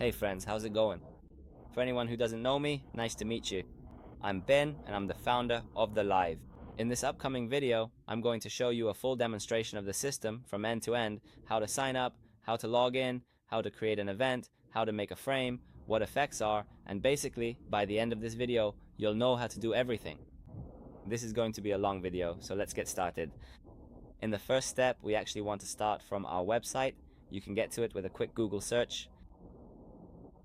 Hey friends, how's it going? For anyone who doesn't know me, nice to meet you. I'm Ben and I'm the founder of The Live. In this upcoming video, I'm going to show you a full demonstration of the system from end to end, how to sign up, how to log in, how to create an event, how to make a frame, what effects are, and basically, by the end of this video, you'll know how to do everything. This is going to be a long video, so let's get started. In the first step, we actually want to start from our website. You can get to it with a quick Google search.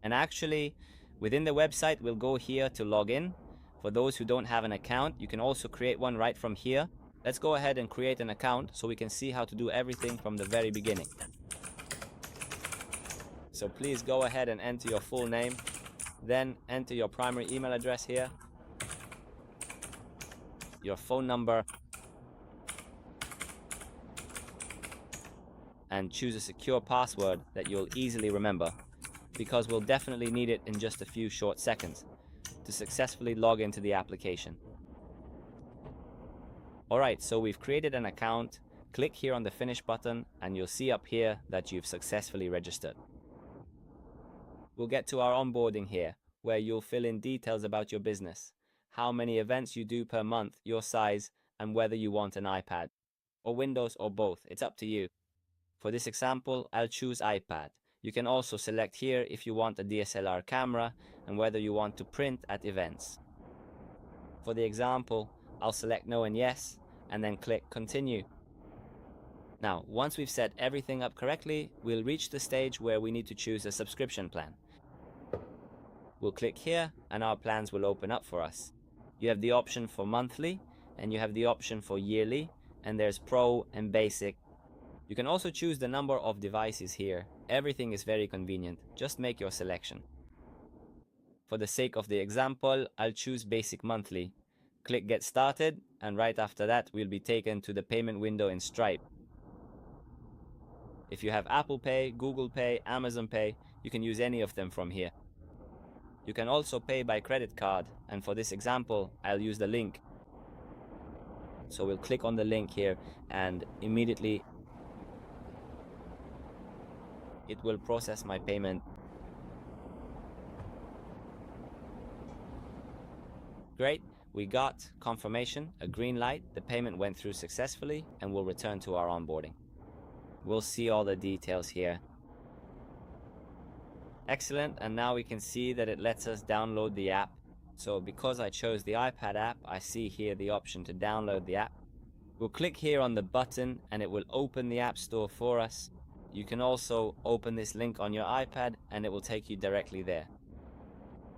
And actually, within the website, we'll go here to log in. For those who don't have an account, you can also create one right from here. Let's go ahead and create an account so we can see how to do everything from the very beginning. So please go ahead and enter your full name, then enter your primary email address here, your phone number, and choose a secure password that you'll easily remember, because we'll definitely need it in just a few short seconds to successfully log into the application. Alright, so we've created an account. Click here on the Finish button and you'll see up here that you've successfully registered. We'll get to our onboarding here, where you'll fill in details about your business, how many events you do per month, your size, and whether you want an iPad, or Windows, or both. It's up to you. For this example, I'll choose iPad. You can also select here if you want a DSLR camera and whether you want to print at events. For the example, I'll select no and yes, and then click continue. Now, once we've set everything up correctly, we'll reach the stage where we need to choose a subscription plan. We'll click here and our plans will open up for us. You have the option for monthly and you have the option for yearly, and there's Pro and Basic. You can also choose the number of devices here. Everything is very convenient. Just make your selection. For the sake of the example, I'll choose Basic Monthly. Click Get Started, and right after that, we'll be taken to the payment window in Stripe. If you have Apple Pay, Google Pay, Amazon Pay, you can use any of them from here. You can also pay by credit card, and for this example, I'll use the link. So we'll click on the link here, and immediately it will process my payment. Great, we got confirmation, a green light, the payment went through successfully, and we'll return to our onboarding. We'll see all the details here. Excellent, and now we can see that it lets us download the app. So because I chose the iPad app, I see here the option to download the app. We'll click here on the button and it will open the App Store for us. You can also open this link on your iPad and it will take you directly there.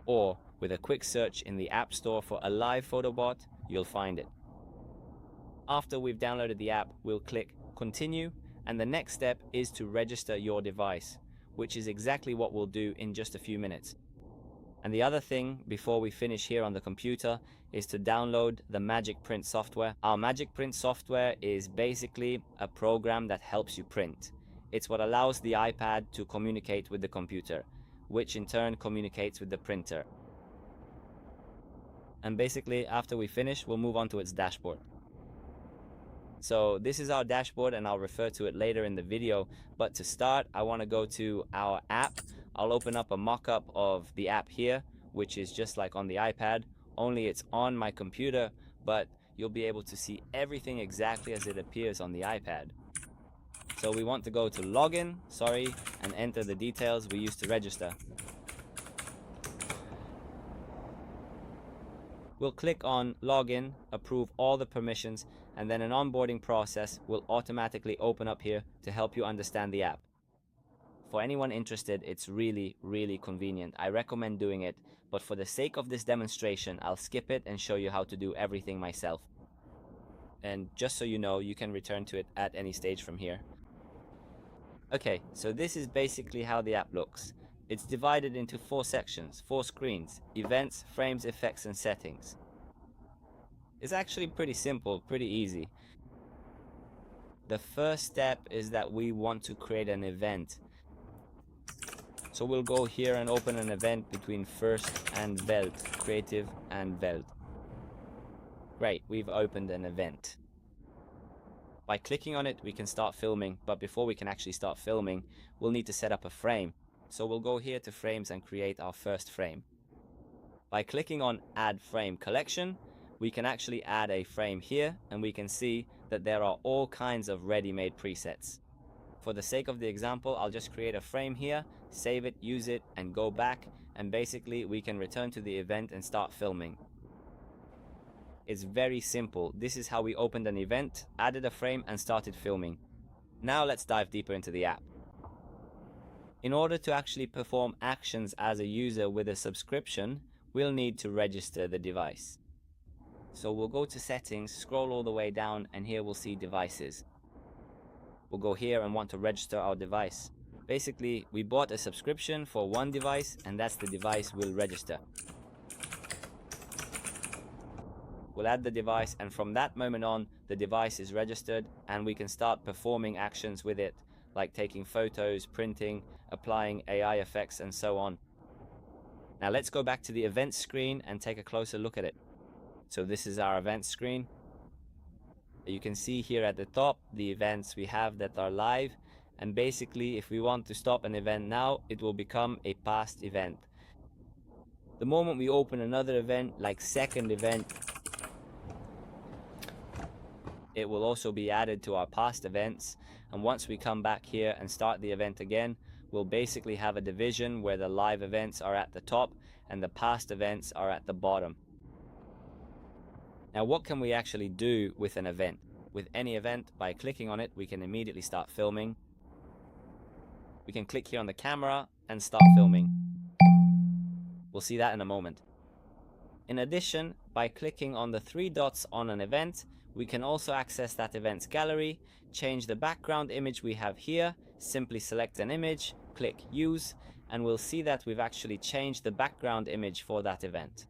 Or with a quick search in the App Store for a live photobot, you'll find it. After we've downloaded the app, we'll click continue, and the next step is to register your device, which is exactly what we'll do in just a few minutes. And the other thing before we finish here on the computer is to download the Magic Print software. Our Magic Print software is basically a program that helps you print. It's what allows the iPad to communicate with the computer, which in turn communicates with the printer. And basically, after we finish, we'll move on to its dashboard. So this is our dashboard and I'll refer to it later in the video. But to start, I want to go to our app. I'll open up a mock-up of the app here, which is just like on the iPad, only it's on my computer, but you'll be able to see everything exactly as it appears on the iPad. So we want to go to login, and enter the details we used to register. We'll click on login, approve all the permissions, and then an onboarding process will automatically open up here to help you understand the app. For anyone interested, it's really, really convenient. I recommend doing it, but for the sake of this demonstration, I'll skip it and show you how to do everything myself. And just so you know, you can return to it at any stage from here. Okay, so this is basically how the app looks. It's divided into 4 sections, 4 screens: events, frames, effects, and settings. It's actually pretty simple, pretty easy. The first step is that we want to create an event. So we'll go here and open an event between First and Welt, Creative and Welt. Great, we've opened an event. By clicking on it, we can start filming, but before we can actually start filming, we'll need to set up a frame. So we'll go here to frames and create our first frame. By clicking on add frame collection, we can actually add a frame here, and we can see that there are all kinds of ready-made presets. For the sake of the example, I'll just create a frame here, save it, use it, and go back, and basically we can return to the event and start filming. It's very simple. This is how we opened an event, added a frame, and started filming. Now let's dive deeper into the app. In order to actually perform actions as a user with a subscription, we'll need to register the device. So we'll go to settings, scroll all the way down, and here we'll see devices. We'll go here and want to register our device. Basically, we bought a subscription for one device, and that's the device we'll register. We'll add the device, and from that moment on, the device is registered, and we can start performing actions with it, like taking photos, printing, applying AI effects, and so on. Now let's go back to the events screen and take a closer look at it. So this is our events screen. You can see here at the top the events we have that are live, and basically if we want to stop an event now, it will become a past event. The moment we open another event, like second event, it will also be added to our past events, and once we come back here and start the event again, we'll basically have a division where the live events are at the top and the past events are at the bottom. Now what can we actually do with an event? With any event, by clicking on it, we can immediately start filming. We can click here on the camera and start filming. We'll see that in a moment. In addition, by clicking on the three dots on an event, we can also access that event's gallery, change the background image we have here, simply select an image, click use, and we'll see that we've actually changed the background image for that event.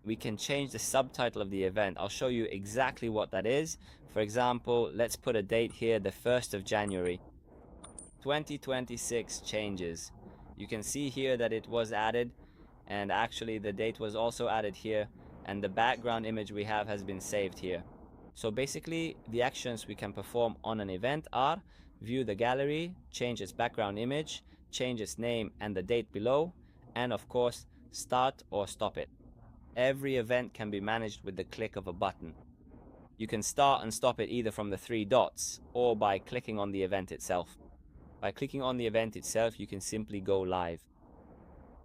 We can change the subtitle of the event. I'll show you exactly what that is. For example, let's put a date here, the 1st of January. 2026 changes. You can see here that it was added, and actually the date was also added here, and the background image we have has been saved here. So basically the actions we can perform on an event are view the gallery, change its background image, change its name and the date below, and of course start or stop it. Every event can be managed with the click of a button. You can start and stop it either from the three dots or by clicking on the event itself. By clicking on the event itself, you can simply go live.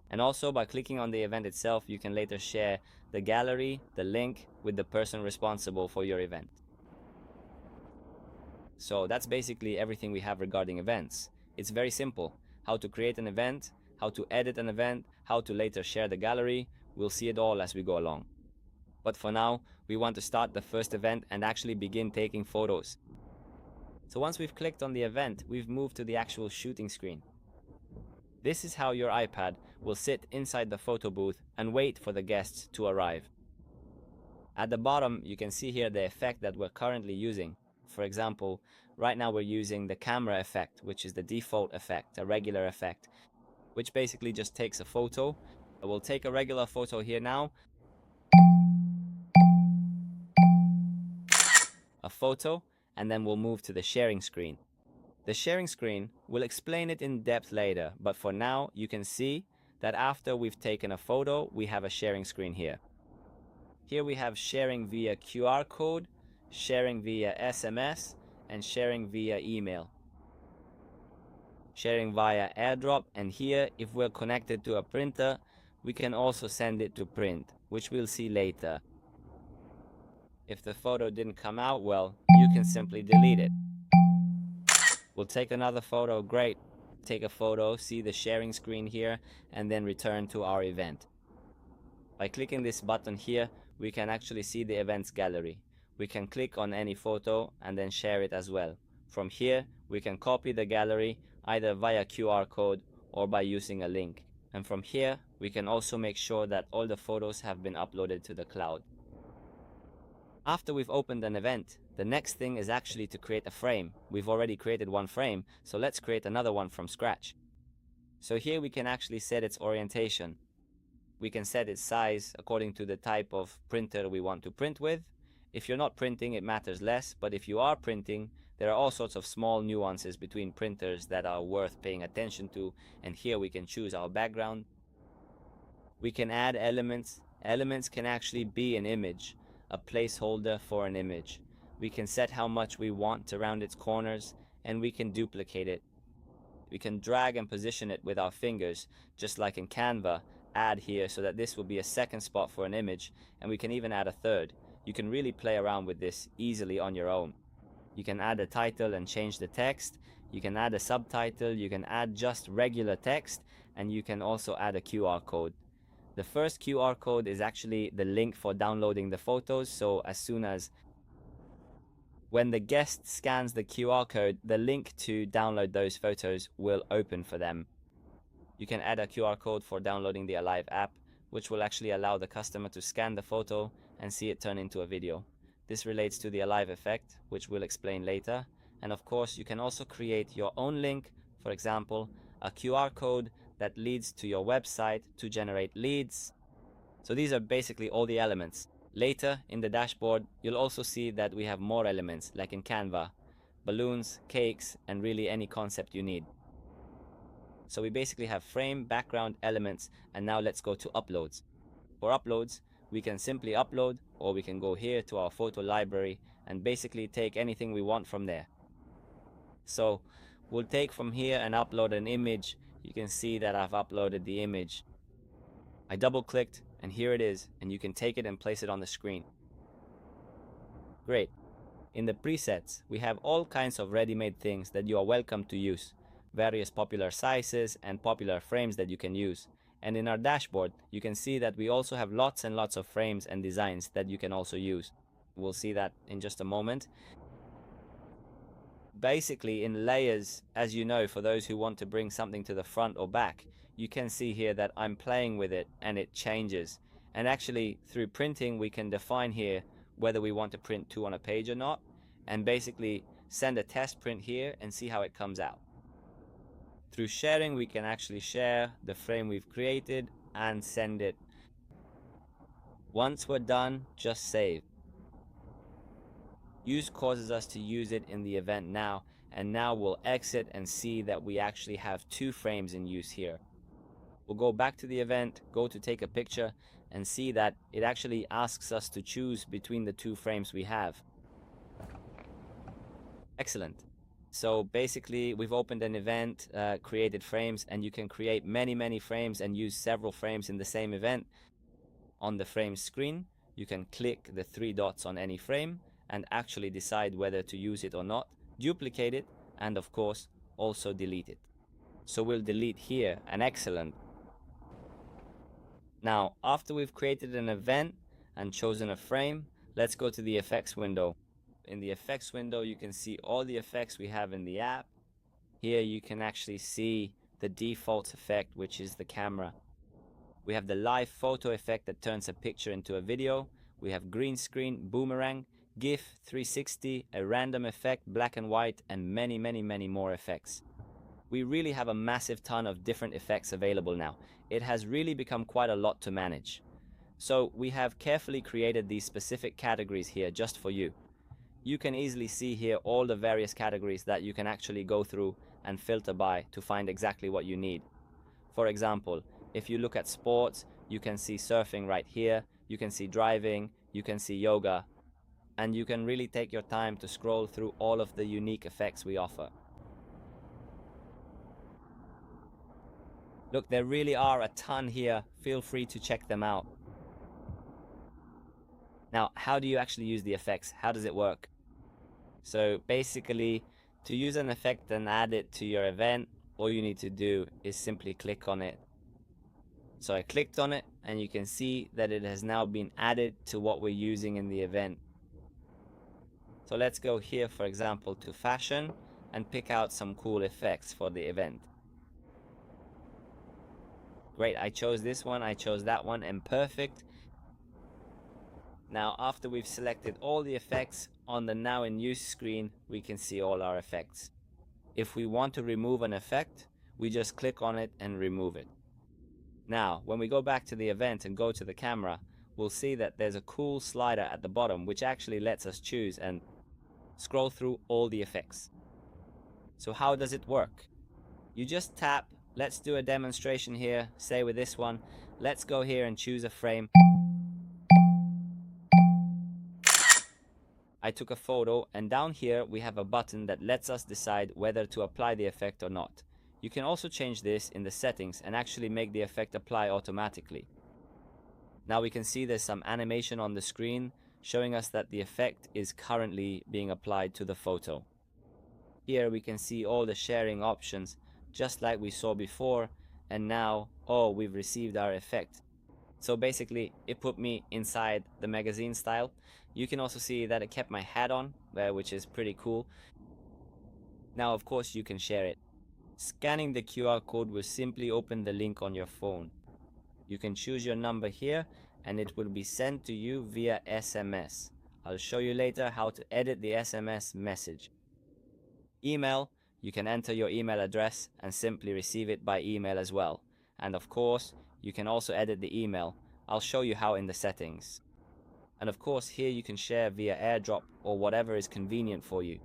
And also by clicking on the event itself, you can later share the gallery, the link, with the person responsible for your event. So that's basically everything we have regarding events. It's very simple. How to create an event, how to edit an event, how to later share the gallery. We'll see it all as we go along. But for now, we want to start the first event and actually begin taking photos. So once we've clicked on the event, we've moved to the actual shooting screen. This is how your iPad will sit inside the photo booth and wait for the guests to arrive. At the bottom, you can see here the effect that we're currently using. For example, right now we're using the camera effect, which is the default effect, a regular effect, which basically just takes a photo. We'll take a regular photo here now. A photo, and then we'll move to the sharing screen. The sharing screen, we'll explain it in depth later, but for now you can see that after we've taken a photo, we have a sharing screen here. Here we have sharing via QR code, sharing via SMS, and sharing via email. Sharing via AirDrop, and here if we're connected to a printer, we can also send it to print, which we'll see later. If the photo didn't come out well, you can simply delete it. We'll take another photo, great. Take a photo, see the sharing screen here, and then return to our event. By clicking this button here, we can actually see the events gallery. We can click on any photo and then share it as well. From here, we can copy the gallery either via QR code or by using a link. And from here, we can also make sure that all the photos have been uploaded to the cloud. After we've opened an event, the next thing is actually to create a frame. We've already created one frame, so let's create another one from scratch. So here we can actually set its orientation. We can set its size according to the type of printer we want to print with. If you're not printing, it matters less, but if you are printing, There are all sorts of small nuances between printers that are worth paying attention to, and here we can choose our background. We can add elements. Elements can actually be an image, a placeholder for an image. We can set how much we want around its corners, and we can duplicate it. We can drag and position it with our fingers, just like in Canva. Add here so that this will be a second spot for an image, and we can even add a third. You can really play around with this easily on your own. You can add a title and change the text. You can add a subtitle. You can add just regular text, and you can also add a QR code. The first QR code is actually the link for downloading the photos, so as soon as when the guest scans the QR code, the link to download those photos will open for them. You can add a QR code for downloading the Alive app, which will actually allow the customer to scan the photo and see it turn into a video. This relates to the Alive effect, which we'll explain later. And of course, you can also create your own link, for example, a QR code that leads to your website to generate leads. So these are basically all the elements. Later in the dashboard, you'll also see that we have more elements, like in Canva, balloons, cakes, and really any concept you need. So we basically have frame, background, elements, and now let's go to uploads. For uploads, we can simply upload, or we can go here to our photo library and basically take anything we want from there. So we'll take from here and upload an image. You can see that I've uploaded the image. I double clicked and here it is, and you can take it and place it on the screen. Great. In the presets, we have all kinds of ready-made things that you are welcome to use, various popular sizes and popular frames that you can use. And in our dashboard, you can see that we also have lots and lots of frames and designs that you can also use. We'll see that in just a moment. Basically, in layers, as you know, for those who want to bring something to the front or back, you can see here that I'm playing with it and it changes. And actually, through printing, we can define here whether we want to print two on a page or not, and basically send a test print here and see how it comes out. Through sharing, we can actually share the frame we've created and send it. Once we're done, just save. Use causes us to use it in the event now, and now we'll exit and see that we actually have two frames in use here. We'll go back to the event, go to take a picture, and see that it actually asks us to choose between the two frames we have. Excellent. So basically, we've opened an event, created frames, and you can create many frames and use several frames in the same event. On the frame screen, you can click the three dots on any frame and actually decide whether to use it or not, duplicate it, and of course, also delete it. So we'll delete here, and excellent. Now, after we've created an event and chosen a frame, let's go to the effects window. In the effects window, you can see all the effects we have in the app. Here you can actually see the default effect, which is the camera. We have the live photo effect that turns a picture into a video. We have green screen, boomerang, GIF, 360, a random effect, black and white, and many more effects. We really have a massive ton of different effects available now. It has really become quite a lot to manage. So we have carefully created these specific categories here just for you. You can easily see here all the various categories that you can actually go through and filter by to find exactly what you need. For example, if you look at sports, you can see surfing right here, you can see driving, you can see yoga, and you can really take your time to scroll through all of the unique effects we offer. Look, there really are a ton here. Feel free to check them out. Now, how do you actually use the effects? How does it work? So basically, to use an effect and add it to your event, all you need to do is simply click on it. So I clicked on it, and you can see that it has now been added to what we're using in the event. So let's go here, for example, to fashion and pick out some cool effects for the event. Great, I chose this one, I chose that one, and perfect. Now, after we've selected all the effects, on the now in use screen, we can see all our effects. If we want to remove an effect, we just click on it and remove it. Now, when we go back to the event and go to the camera, we'll see that there's a cool slider at the bottom, which actually lets us choose. And scroll through all the effects. So how does it work? You just tap. Let's do a demonstration here, say with this one. Let's go here and choose a frame. I took a photo, and down here we have a button that lets us decide whether to apply the effect or not. You can also change this in the settings and actually make the effect apply automatically. Now we can see there's some animation on the screen showing us that the effect is currently being applied to the photo. Here we can see all the sharing options just like we saw before, and now, oh, we've received our effect. So basically it put me inside the magazine style. You can also see that it kept my hat on, which is pretty cool. Now of course you can share it. Scanning the QR code will simply open the link on your phone. You can choose your number here and it will be sent to you via SMS. I'll show you later how to edit the SMS message. Email, you can enter your email address and simply receive it by email as well. And of course, you can also edit the email. I'll show you how in the settings. And of course, here you can share via AirDrop or whatever is convenient for you.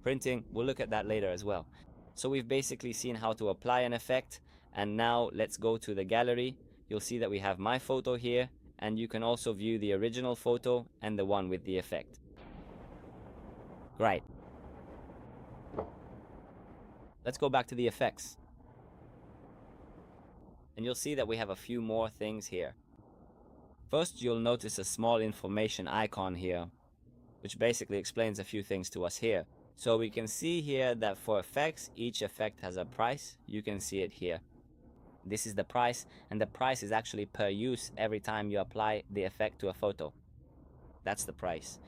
Printing, we'll look at that later as well. So we've basically seen how to apply an effect, and now let's go to the gallery. You'll see that we have my photo here, and you can also view the original photo and the one with the effect. Great. Let's go back to the effects. And you'll see that we have a few more things here. First, you'll notice a small information icon here, which basically explains a few things to us here. So we can see here that for effects, each effect has a price. You can see it here. This is the price, and the price is actually per use every time you apply the effect to a photo. That's the price.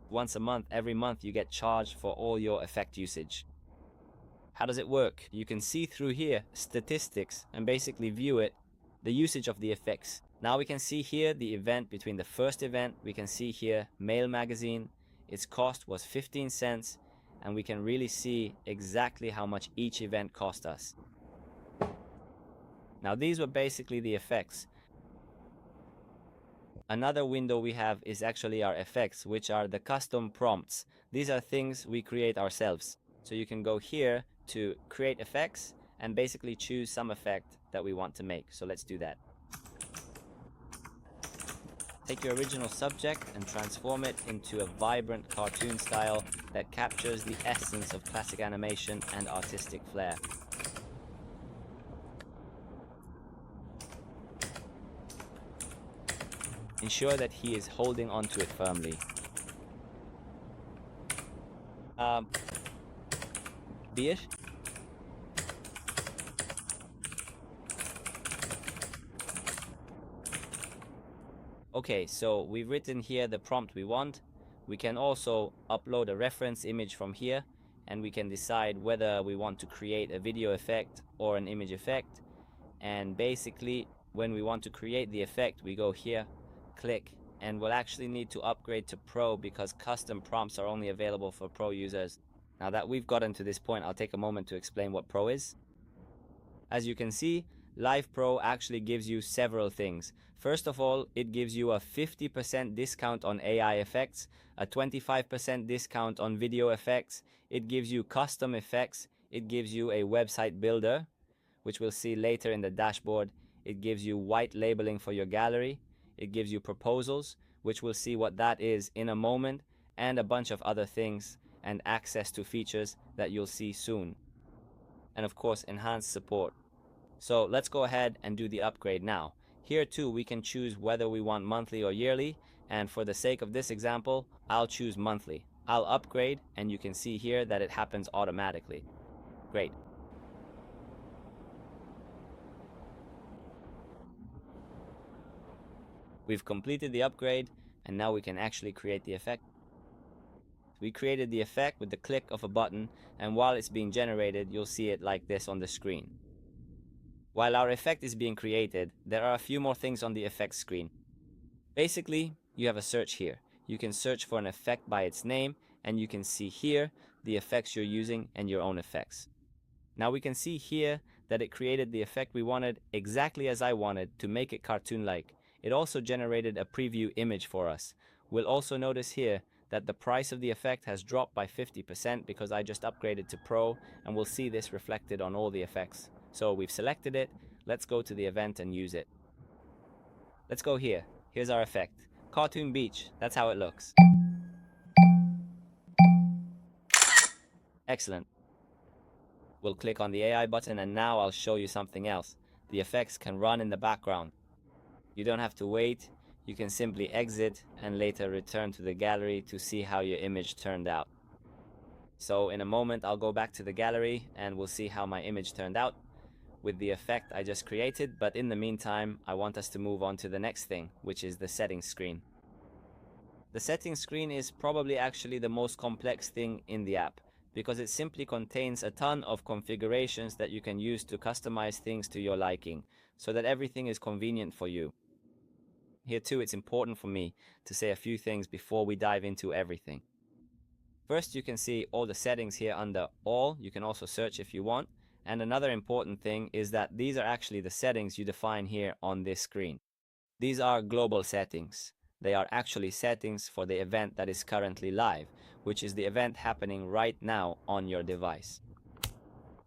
Once a month, every month you get charged for all your effect usage. How does it work? You can see through here statistics and basically view it, the usage of the effects. Now we can see here the event between the first event. We can see here Mail Magazine. Its cost was 15 cents, and we can really see exactly how much each event cost us. Now these were basically the effects. Another window we have is actually our effects, which are the custom prompts. These are things we create ourselves. So you can go here to create effects and basically choose some effect that we want to make. So let's do that. Take your original subject and transform it into a vibrant cartoon style that captures the essence of classic animation and artistic flair. Ensure that he is holding onto it firmly. Beer? Okay, so we've written here the prompt we want. We can also upload a reference image from here, and we can decide whether we want to create a video effect or an image effect. And basically, when we want to create the effect, we go here, click, and we'll actually need to upgrade to Pro because custom prompts are only available for Pro users. Now that we've gotten to this point, I'll take a moment to explain what Pro is. As you can see, Live Pro actually gives you several things. First of all, it gives you a 50% discount on AI effects, a 25% discount on video effects. It gives you custom effects. It gives you a website builder, which we'll see later in the dashboard. It gives you white labeling for your gallery. It gives you proposals, which we'll see what that is in a moment, and a bunch of other things, and access to features that you'll see soon. And of course, enhanced support. So let's go ahead and do the upgrade now. Here too, we can choose whether we want monthly or yearly, and for the sake of this example, I'll choose monthly. I'll upgrade, and you can see here that it happens automatically. Great. We've completed the upgrade, and now we can actually create the effect. We created the effect with the click of a button, and while it's being generated, you'll see it like this on the screen. While our effect is being created, there are a few more things on the effects screen. Basically, you have a search here. You can search for an effect by its name, and you can see here the effects you're using and your own effects. Now we can see here that it created the effect we wanted exactly as I wanted to make it cartoon-like. It also generated a preview image for us. We'll also notice here that the price of the effect has dropped by 50% because I just upgraded to Pro, and we'll see this reflected on all the effects. So we've selected it, let's go to the event and use it. Let's go here. Here's our effect. Cartoon Beach, that's how it looks. Excellent. We'll click on the AI button and now I'll show you something else. The effects can run in the background. You don't have to wait, you can simply exit and later return to the gallery to see how your image turned out. So in a moment I'll go back to the gallery and we'll see how my image turned out with the effect I just created, but in the meantime I want us to move on to the next thing, which is the settings screen. The settings screen is probably actually the most complex thing in the app, because it simply contains a ton of configurations that you can use to customize things to your liking, so that everything is convenient for you. Here too, it's important for me to say a few things before we dive into everything. First, you can see all the settings here under All. You can also search if you want. And another important thing is that these are actually the settings you define here on this screen. These are global settings. They are actually settings for the event that is currently live, which is the event happening right now on your device.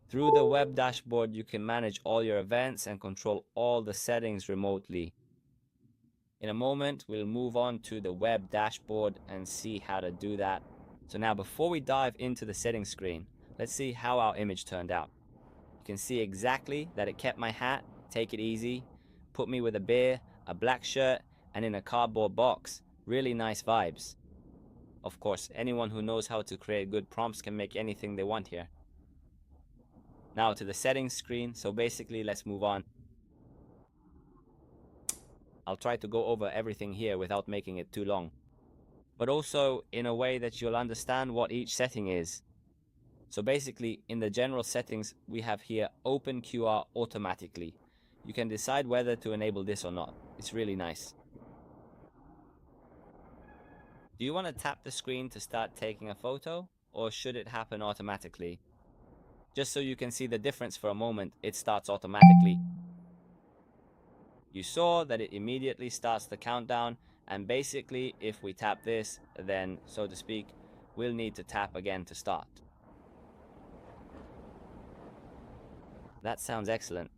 Through the web dashboard, you can manage all your events and control all the settings remotely. In a moment, we'll move on to the web dashboard and see how to do that. So now before we dive into the settings screen, let's see how our image turned out. You can see exactly that it kept my hat, take it easy, put me with a beer, a black shirt, and in a cardboard box. Really nice vibes. Of course, anyone who knows how to create good prompts can make anything they want here. Now to the settings screen, so basically let's move on. I'll try to go over everything here without making it too long, but also in a way that you'll understand what each setting is. So basically, in the general settings, we have here Open QR automatically. You can decide whether to enable this or not. It's really nice. Do you want to tap the screen to start taking a photo, or should it happen automatically? Just so you can see the difference for a moment, it starts automatically. You saw that it immediately starts the countdown, and basically if we tap this, then, so to speak, we'll need to tap again to start. That sounds excellent.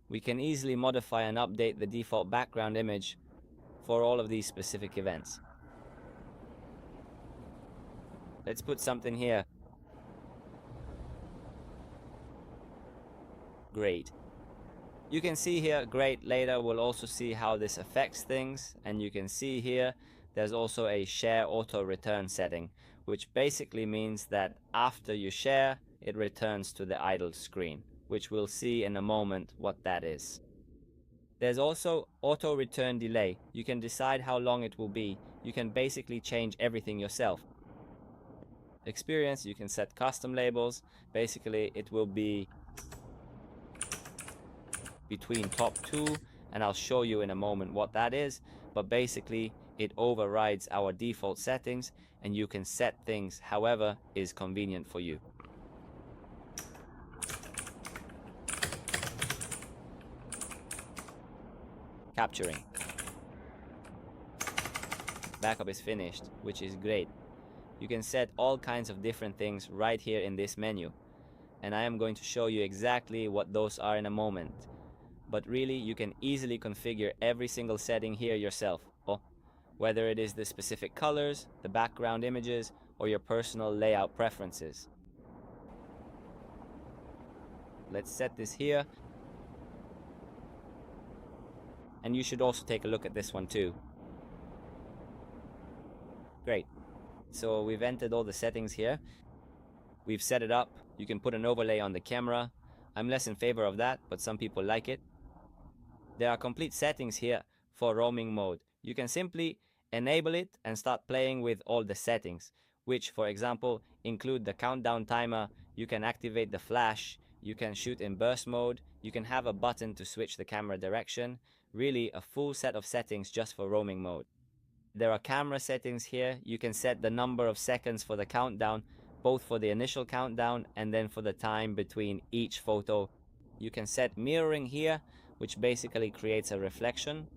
We can easily modify and update the default background image for all of these specific events. Let's put something here. Great. You can see here, great, later we'll also see how this affects things, and you can see here there's also a share auto return setting, which basically means that after you share, it returns to the idle screen, which we'll see in a moment what that is. There's also auto return delay. You can decide how long it will be. You can basically change everything yourself. Experience, you can set custom labels. Basically it will be between top two, and I'll show you in a moment what that is, but basically it overrides our default settings and you can set things however is convenient for you. Capturing. Backup is finished, which is great. You can set all kinds of different things right here in this menu, and I am going to show you exactly what those are in a moment. But really, you can easily configure every single setting here yourself, whether it is the specific colors, the background images, or your personal layout preferences. Let's set this here. And you should also take a look at this one too. Great. So we've entered all the settings here. We've set it up. You can put an overlay on the camera. I'm less in favor of that, but some people like it. There are complete settings here for roaming mode. You can simply enable it and start playing with all the settings, which, for example, include the countdown timer. You can activate the flash. You can shoot in burst mode. You can have a button to switch the camera direction. Really a full set of settings just for roaming mode. There are camera settings here. You can set the number of seconds for the countdown, both for the initial countdown and then for the time between each photo. You can set mirroring here, which basically creates a reflection.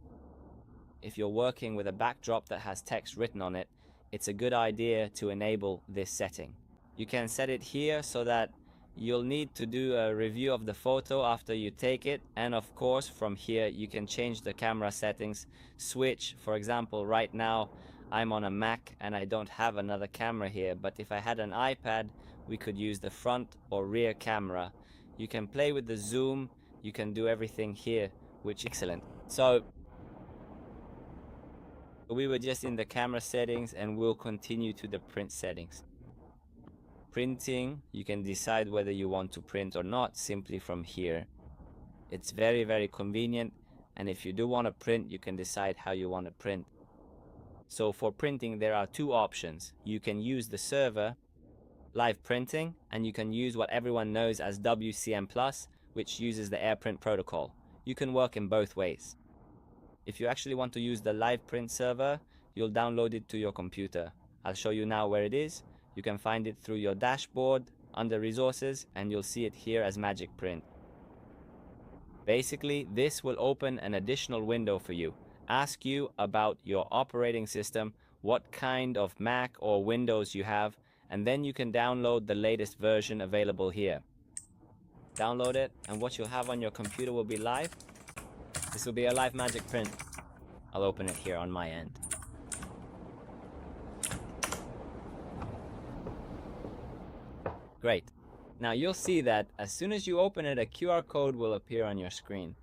if you're working with a backdrop that has text written on it, it's a good idea to enable this setting. You can set it here so that you'll need to do a review of the photo after you take it, and of course from here you can change the camera settings, switch. For example, right now I'm on a Mac and I don't have another camera here, but if I had an iPad we could use the front or rear camera. You can play with the zoom, you can do everything here, which is excellent. So we were just in the camera settings and we'll continue to the print settings. Printing, you can decide whether you want to print or not simply from here. It's very, very convenient, and if you do want to print, you can decide how you want to print. So for printing there are two options. You can use the server live printing, and you can use what everyone knows as WCM+, which uses the AirPrint protocol. You can work in both ways. If you actually want to use the live print server, you'll download it to your computer. I'll show you now where it is. You can find it through your dashboard under resources, and you'll see it here as Magic Print. Basically, this will open an additional window for you. Ask you about your operating system, what kind of Mac or Windows you have, and then you can download the latest version available here. Download it, and what you'll have on your computer will be live. This will be a live Magic Print. I'll open it here on my end. Great. Now you'll see that as soon as you open it, a QR code will appear on your screen.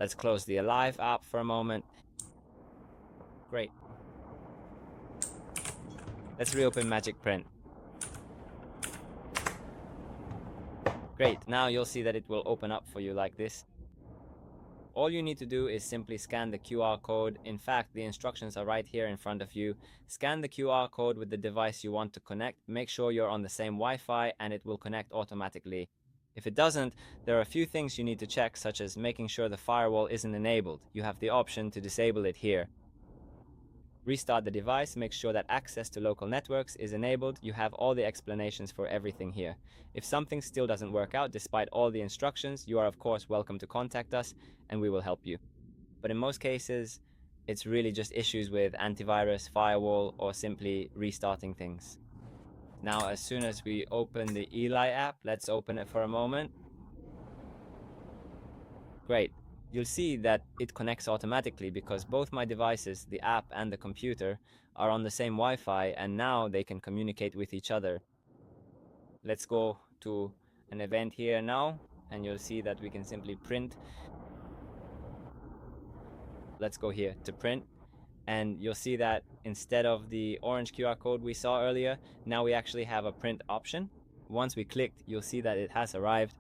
Let's close the Alive app for a moment. Great. Let's reopen Magic Print. Great, now you'll see that it will open up for you like this. All you need to do is simply scan the QR code. In fact, the instructions are right here in front of you. Scan the QR code with the device you want to connect. Make sure you're on the same Wi-Fi and it will connect automatically. If it doesn't, there are a few things you need to check, such as making sure the firewall isn't enabled. You have the option to disable it here. Restart the device, make sure that access to local networks is enabled. You have all the explanations for everything here. If something still doesn't work out despite all the instructions, you are of course welcome to contact us and we will help you. But in most cases, it's really just issues with antivirus, firewall, or simply restarting things. Now, as soon as we open the Eli app, let's open it for a moment. Great. You'll see that it connects automatically because both my devices, the app and the computer, are on the same Wi-Fi, and now they can communicate with each other. Let's go to an event here now, and you'll see that we can simply print. Let's go here to print, and you'll see that instead of the orange QR code we saw earlier, now we actually have a print option. Once we clicked, you'll see that it has arrived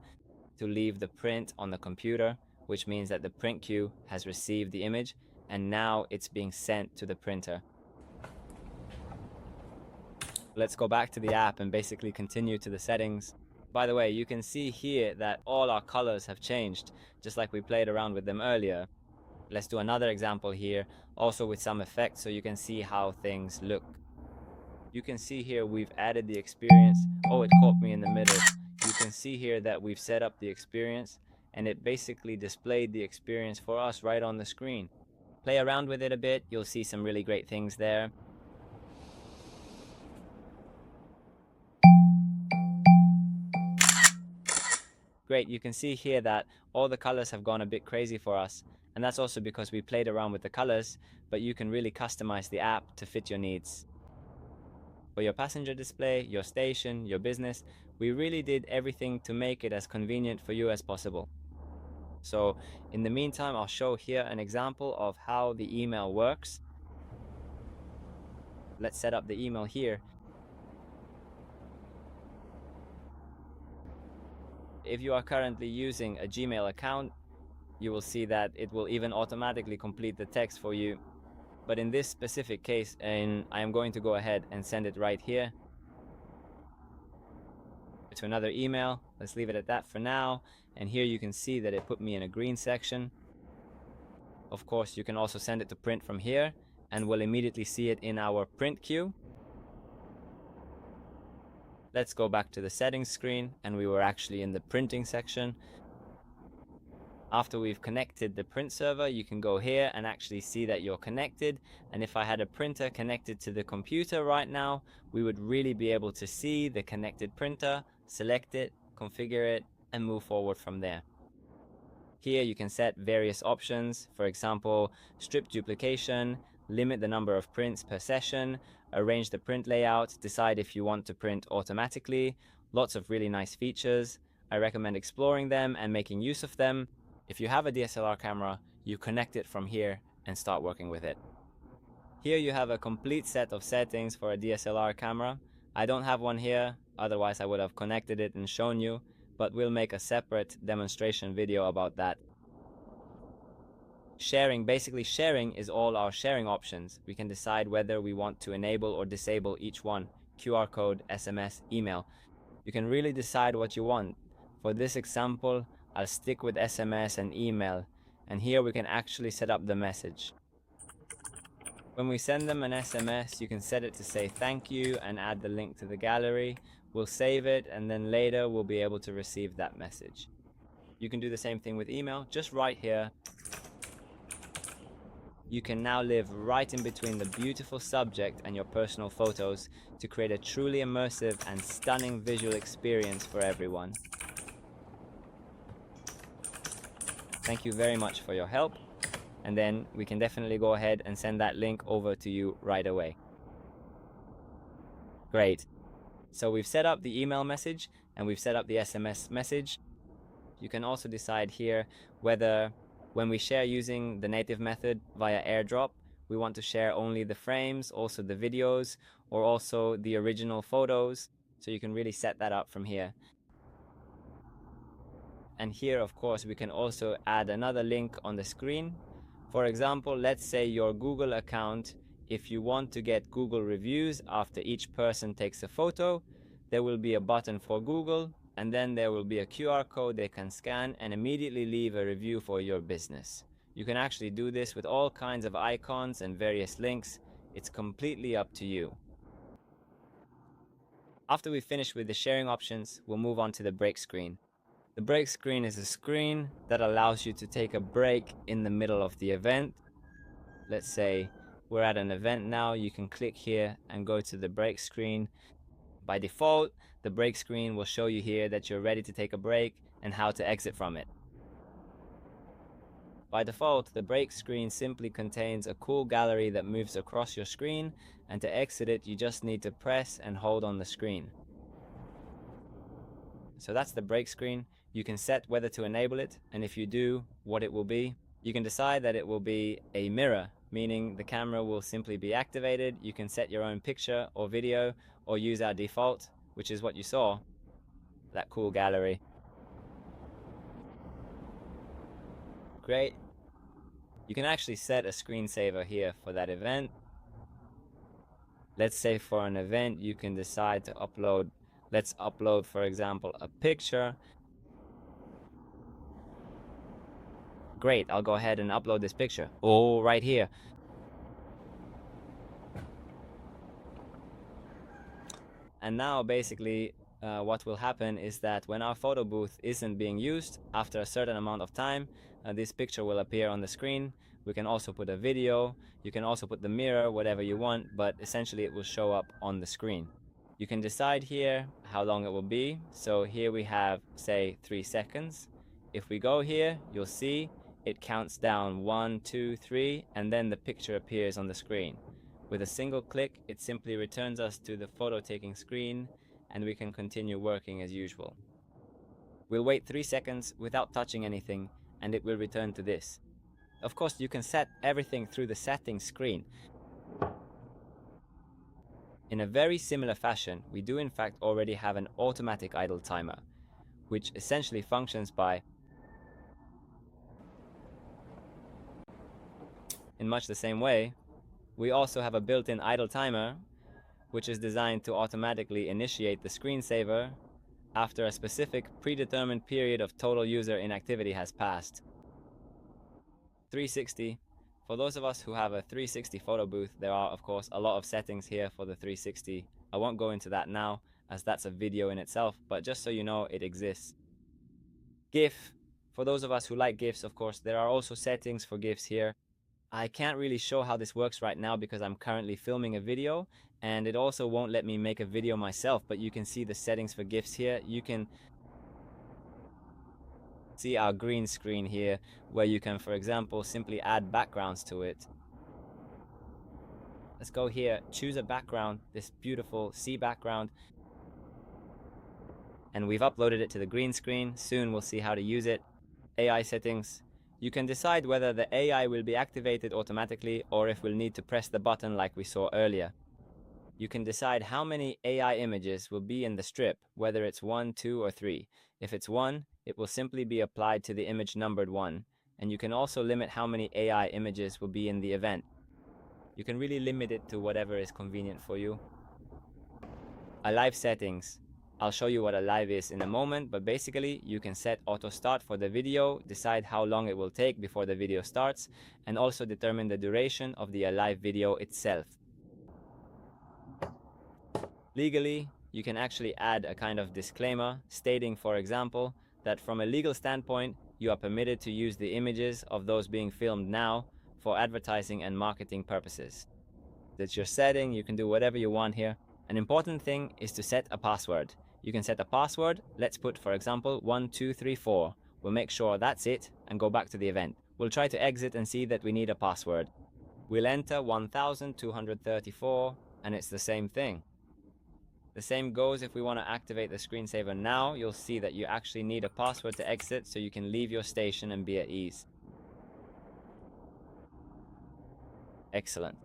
to leave the print on the computer, which means that the print queue has received the image and now it's being sent to the printer. Let's go back to the app and basically continue to the settings. By the way, you can see here that all our colors have changed, just like we played around with them earlier. Let's do another example here, also with some effects, so you can see how things look. You can see here we've added the experience. Oh, it caught me in the middle. You can see here that we've set up the experience, and it basically displayed the experience for us right on the screen. Play around with it a bit, you'll see some really great things there. Great, you can see here that all the colors have gone a bit crazy for us, and that's also because we played around with the colors, but you can really customize the app to fit your needs. For your passenger display, your station, your business, we really did everything to make it as convenient for you as possible. So in the meantime, I'll show here an example of how the email works. Let's set up the email here. If you are currently using a Gmail account, you will see that it will even automatically complete the text for you. But in this specific case, I am going to go ahead and send it right here to another email. Let's leave it at that for now. And here you can see that it put me in a green section. Of course, you can also send it to print from here, and we'll immediately see it in our print queue. Let's go back to the settings screen, and we were actually in the printing section. After we've connected the print server, you can go here and actually see that you're connected. And if I had a printer connected to the computer right now, we would really be able to see the connected printer, select it, configure it, and move forward from there. Here you can set various options, for example, strip duplication, limit the number of prints per session, arrange the print layout, decide if you want to print automatically. Lots of really nice features. I recommend exploring them and making use of them. If you have a DSLR camera, you connect it from here and start working with it. Here you have a complete set of settings for a DSLR camera. I don't have one here, otherwise I would have connected it and shown you, but we'll make a separate demonstration video about that. Sharing, basically sharing is all our sharing options. We can decide whether we want to enable or disable each one: QR code, SMS, email. You can really decide what you want. For this example, I'll stick with SMS and email, and here we can actually set up the message. When we send them an SMS, you can set it to say thank you and add the link to the gallery. We'll save it, and then later we'll be able to receive that message. You can do the same thing with email, just right here. You can now live right in between the beautiful subject and your personal photos to create a truly immersive and stunning visual experience for everyone. Thank you very much for your help, and then we can definitely go ahead and send that link over to you right away. Great. So we've set up the email message and we've set up the SMS message. You can also decide here whether, when we share using the native method via AirDrop, we want to share only the frames, also the videos, or also the original photos. So you can really set that up from here. And here, of course, we can also add another link on the screen. For example, let's say your Google account, if you want to get Google reviews after each person takes a photo, there will be a button for Google, and then there will be a QR code they can scan and immediately leave a review for your business. You can actually do this with all kinds of icons and various links. It's completely up to you. After we finish with the sharing options, we'll move on to the break screen. The break screen is a screen that allows you to take a break in the middle of the event. Let's say we're at an event now. You can click here and go to the break screen. By default, the break screen will show you here that you're ready to take a break and how to exit from it. By default, the break screen simply contains a cool gallery that moves across your screen, and to exit it, you just need to press and hold on the screen. So that's the break screen. You can set whether to enable it, and if you do, what it will be. You can decide that it will be a mirror, meaning the camera will simply be activated. You can set your own picture or video, or use our default, which is what you saw, that cool gallery. Great. You can actually set a screensaver here for that event. Let's say for an event you can decide to upload, let's upload, for example, a picture. Great, I'll go ahead and upload this picture. Oh, right here. And now basically what will happen is that when our photo booth isn't being used, after a certain amount of time, this picture will appear on the screen. We can also put a video, you can also put the mirror, whatever you want, but essentially it will show up on the screen. You can decide here how long it will be. So here we have, say, 3 seconds. If we go here, you'll see it counts down 1, 2, 3, and then the picture appears on the screen. With a single click, it simply returns us to the photo taking screen, and we can continue working as usual. We'll wait 3 seconds without touching anything, and it will return to this. Of course, you can set everything through the settings screen. In a very similar fashion, we do in fact already have an automatic idle timer, which essentially functions by, in much the same way, we also have a built-in idle timer, which is designed to automatically initiate the screensaver after a specific predetermined period of total user inactivity has passed. 360. For those of us who have a 360 photo booth, there are of course a lot of settings here for the 360. I won't go into that now, as that's a video in itself, but just so you know, it exists. GIF. For those of us who like GIFs, of course, there are also settings for GIFs here. I can't really show how this works right now because I'm currently filming a video, and it also won't let me make a video myself, but you can see the settings for GIFs here. You can see our green screen here, where you can, for example, simply add backgrounds to it. Let's go here, choose a background, this beautiful sea background, and we've uploaded it to the green screen. Soon we'll see how to use it. AI settings. You can decide whether the AI will be activated automatically or if we'll need to press the button like we saw earlier. You can decide how many AI images will be in the strip, whether it's 1, 2, or 3. If it's 1, it will simply be applied to the image numbered 1. And you can also limit how many AI images will be in the event. You can really limit it to whatever is convenient for you. Alive settings. I'll show you what Alive is in a moment, but basically you can set auto start for the video, decide how long it will take before the video starts, and also determine the duration of the Alive video itself. Legally, you can actually add a kind of disclaimer stating, for example, that from a legal standpoint, you are permitted to use the images of those being filmed now for advertising and marketing purposes. That's your setting, you can do whatever you want here. An important thing is to set a password. You can set a password, let's put, for example, 1234. We'll make sure that's it and go back to the event. We'll try to exit and see that we need a password. We'll enter 1234 and it's the same thing. The same goes if we want to activate the screensaver now. You'll see that you actually need a password to exit so you can leave your station and be at ease. Excellent.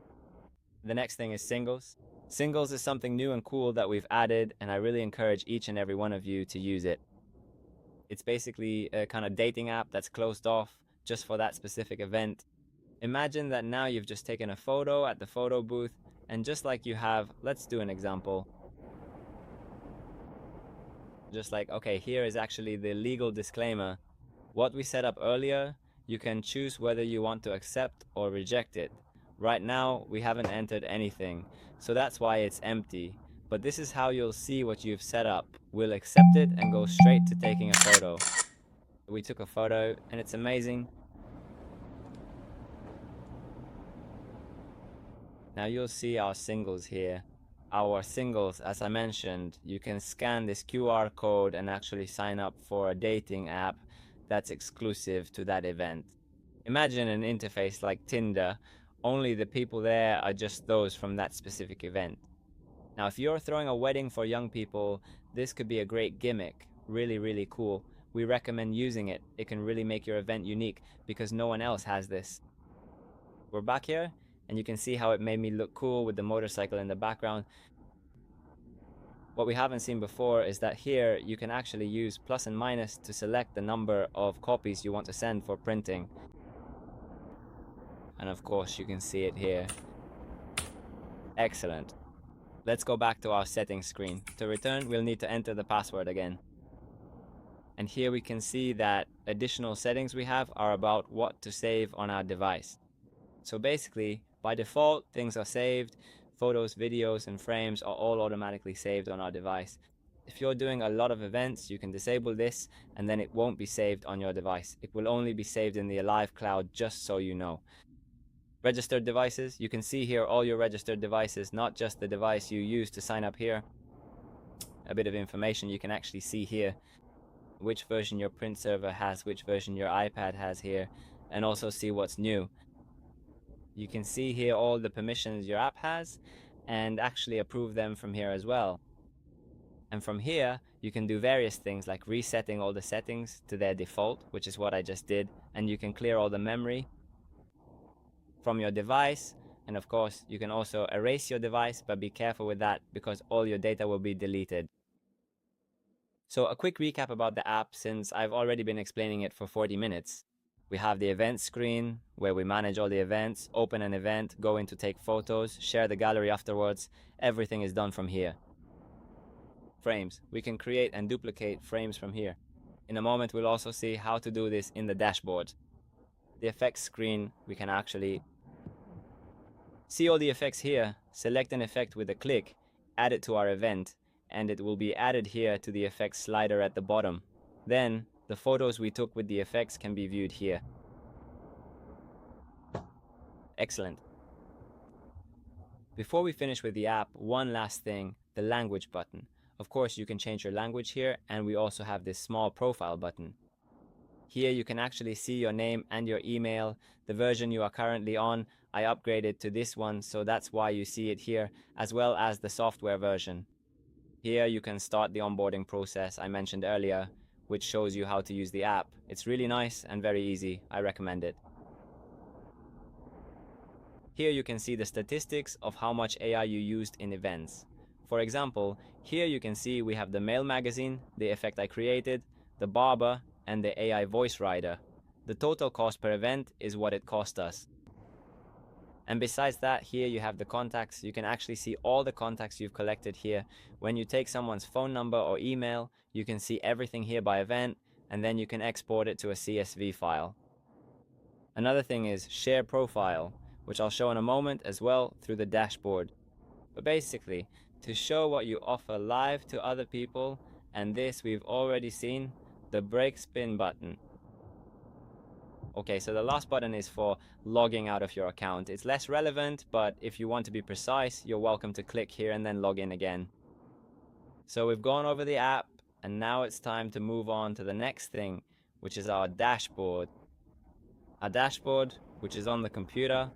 The next thing is singles. Singles is something new and cool that we've added, and I really encourage each and every one of you to use it. It's basically a kind of dating app that's closed off just for that specific event. Imagine that now you've just taken a photo at the photo booth, and just like you have, let's do an example. Just like, okay, here is actually the legal disclaimer. What we set up earlier, you can choose whether you want to accept or reject it. Right now, we haven't entered anything, so that's why it's empty. But this is how you'll see what you've set up. We'll accept it and go straight to taking a photo. We took a photo, and it's amazing. Now you'll see our singles here. Our singles, as I mentioned, you can scan this QR code and actually sign up for a dating app that's exclusive to that event. Imagine an interface like Tinder, only the people there are just those from that specific event. Now, if you're throwing a wedding for young people, this could be a great gimmick. Really, really cool. We recommend using it. It can really make your event unique because no one else has this. We're back here, and you can see how it made me look cool with the motorcycle in the background. What we haven't seen before is that here you can actually use plus and minus to select the number of copies you want to send for printing. And of course you can see it here. Excellent. Let's go back to our settings screen. To return, we'll need to enter the password again. And here we can see that additional settings we have are about what to save on our device. So basically, by default, things are saved. Photos, videos, and frames are all automatically saved on our device. If you're doing a lot of events, you can disable this and then it won't be saved on your device. It will only be saved in the Alive cloud, just so you know. Registered devices, you can see here all your registered devices, not just the device you use to sign up here. A bit of information you can actually see here. Which version your print server has, which version your iPad has here, and also see what's new. You can see here all the permissions your app has and actually approve them from here as well. And from here, you can do various things like resetting all the settings to their default, which is what I just did, and you can clear all the memory from your device. And of course, you can also erase your device, but be careful with that because all your data will be deleted. So a quick recap about the app, since I've already been explaining it for 40 minutes. We have the event screen where we manage all the events, open an event, go in to take photos, share the gallery afterwards. Everything is done from here. Frames. We can create and duplicate frames from here. In a moment, we'll also see how to do this in the dashboard. The effects screen, we can actually see all the effects here, select an effect with a click, add it to our event, and it will be added here to the effects slider at the bottom. Then The photos we took with the effects can be viewed here. Excellent. Before we finish with the app, one last thing, the language button. Of course, you can change your language here, and we also have this small profile button. Here you can actually see your name and your email, the version you are currently on. I upgraded to this one, so that's why you see it here, as well as the software version. Here you can start the onboarding process I mentioned earlier, which shows you how to use the app. It's really nice and very easy. I recommend it. Here you can see the statistics of how much AI you used in events. For example, here you can see we have the mail magazine, the effect I created, the barber, and the AI voice writer. The total cost per event is what it cost us. And besides that, here you have the contacts. You can actually see all the contacts you've collected here. When you take someone's phone number or email, you can see everything here by event, and then you can export it to a CSV file. Another thing is share profile, which I'll show in a moment as well through the dashboard. But basically, to show what you offer live to other people, and this we've already seen, the break spin button. Okay, so the last button is for logging out of your account. It's less relevant, but if you want to be precise, you're welcome to click here and then log in again. So we've gone over the app, and now it's time to move on to the next thing, which is our dashboard. Our dashboard, which is on the computer.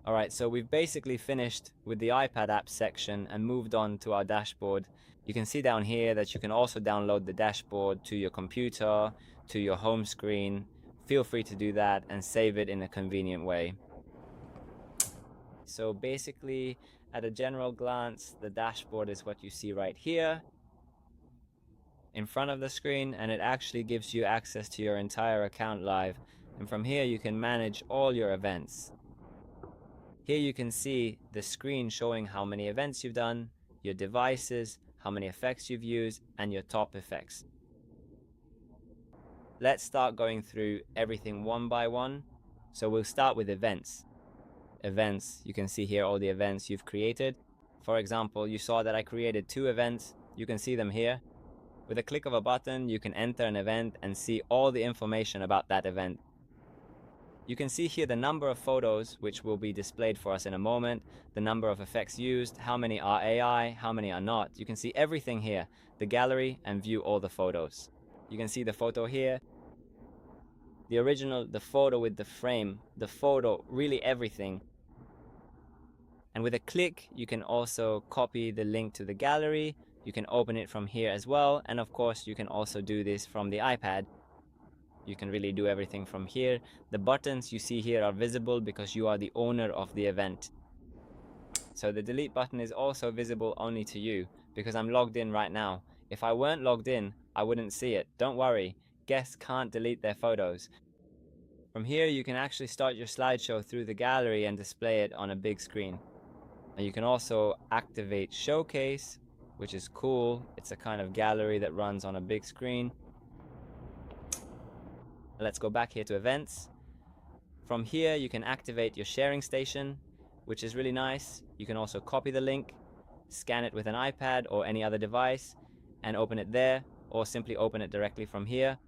Alright, so we've basically finished with the iPad app section and moved on to our dashboard. You can see down here that you can also download the dashboard to your computer, to your home screen. Feel free to do that and save it in a convenient way. So basically, at a general glance, the dashboard is what you see right here in front of the screen, and it actually gives you access to your entire account live. And from here you can manage all your events. Here you can see the screen showing how many events you've done, your devices, how many effects you've used, and your top effects. Let's start going through everything one by one. So we'll start with events. Events, you can see here all the events you've created. For example, you saw that I created 2 events. You can see them here. With a click of a button, you can enter an event and see all the information about that event. You can see here the number of photos, which will be displayed for us in a moment, the number of effects used, how many are AI, how many are not. You can see everything here, the gallery, and view all the photos. You can see the photo here, the original, the photo with the frame, the photo, really everything. And with a click, you can also copy the link to the gallery. You can open it from here as well, and of course you can also do this from the iPad. You can really do everything from here. The buttons you see here are visible because you are the owner of the event. So the delete button is also visible only to you because I'm logged in right now. If I weren't logged in, I wouldn't see it. Don't worry, guests can't delete their photos. From here you can actually start your slideshow through the gallery and display it on a big screen. And you can also activate Showcase, which is cool. It's a kind of gallery that runs on a big screen. Let's go back here to events. From here you can activate your sharing station, which is really nice. You can also copy the link, scan it with an iPad or any other device, and open it there, or simply open it directly from here.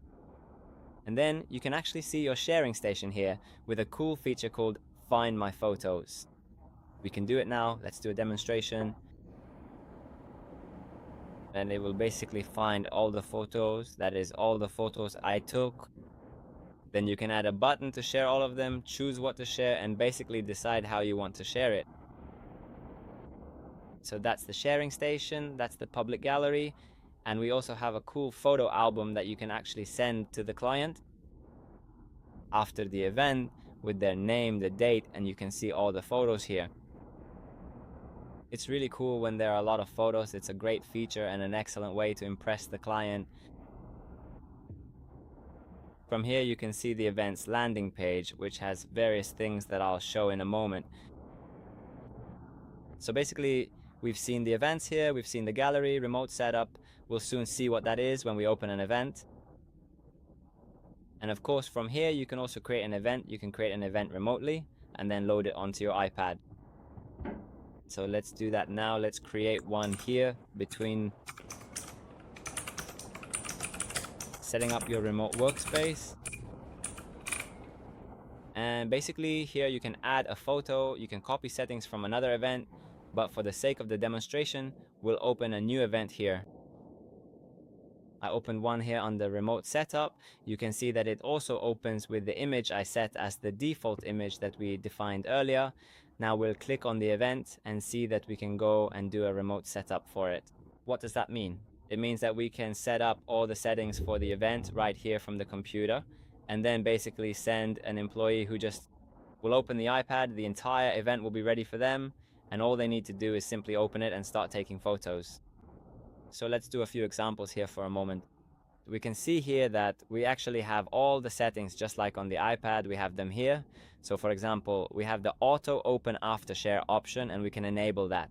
And then you can actually see your sharing station here with a cool feature called Find My Photos. We can do it now. Let's do a demonstration. And it will basically find all the photos, that is all the photos I took. Then you can add a button to share all of them, choose what to share, and basically decide how you want to share it. So that's the sharing station, that's the public gallery, and we also have a cool photo album that you can actually send to the client after the event with their name, the date, and you can see all the photos here. It's really cool when there are a lot of photos. It's a great feature and an excellent way to impress the client. From here you can see the event's landing page, which has various things that I'll show in a moment. So basically, we've seen the events here, we've seen the gallery, remote setup. We'll soon see what that is when we open an event. And of course, from here you can also create an event. You can create an event remotely and then load it onto your iPad. So let's do that now. Let's create one here between setting up your remote workspace. And basically here you can add a photo, you can copy settings from another event, but for the sake of the demonstration, we'll open a new event here. I opened one here on the remote setup. You can see that it also opens with the image I set as the default image that we defined earlier. Now we'll click on the event and see that we can go and do a remote setup for it. What does that mean? It means that we can set up all the settings for the event right here from the computer, and then basically send an employee who just will open the iPad. The entire event will be ready for them, and all they need to do is simply open it and start taking photos. So let's do a few examples here for a moment. We can see here that we actually have all the settings just like on the iPad. We have them here. So for example, we have the auto open after share option, and we can enable that.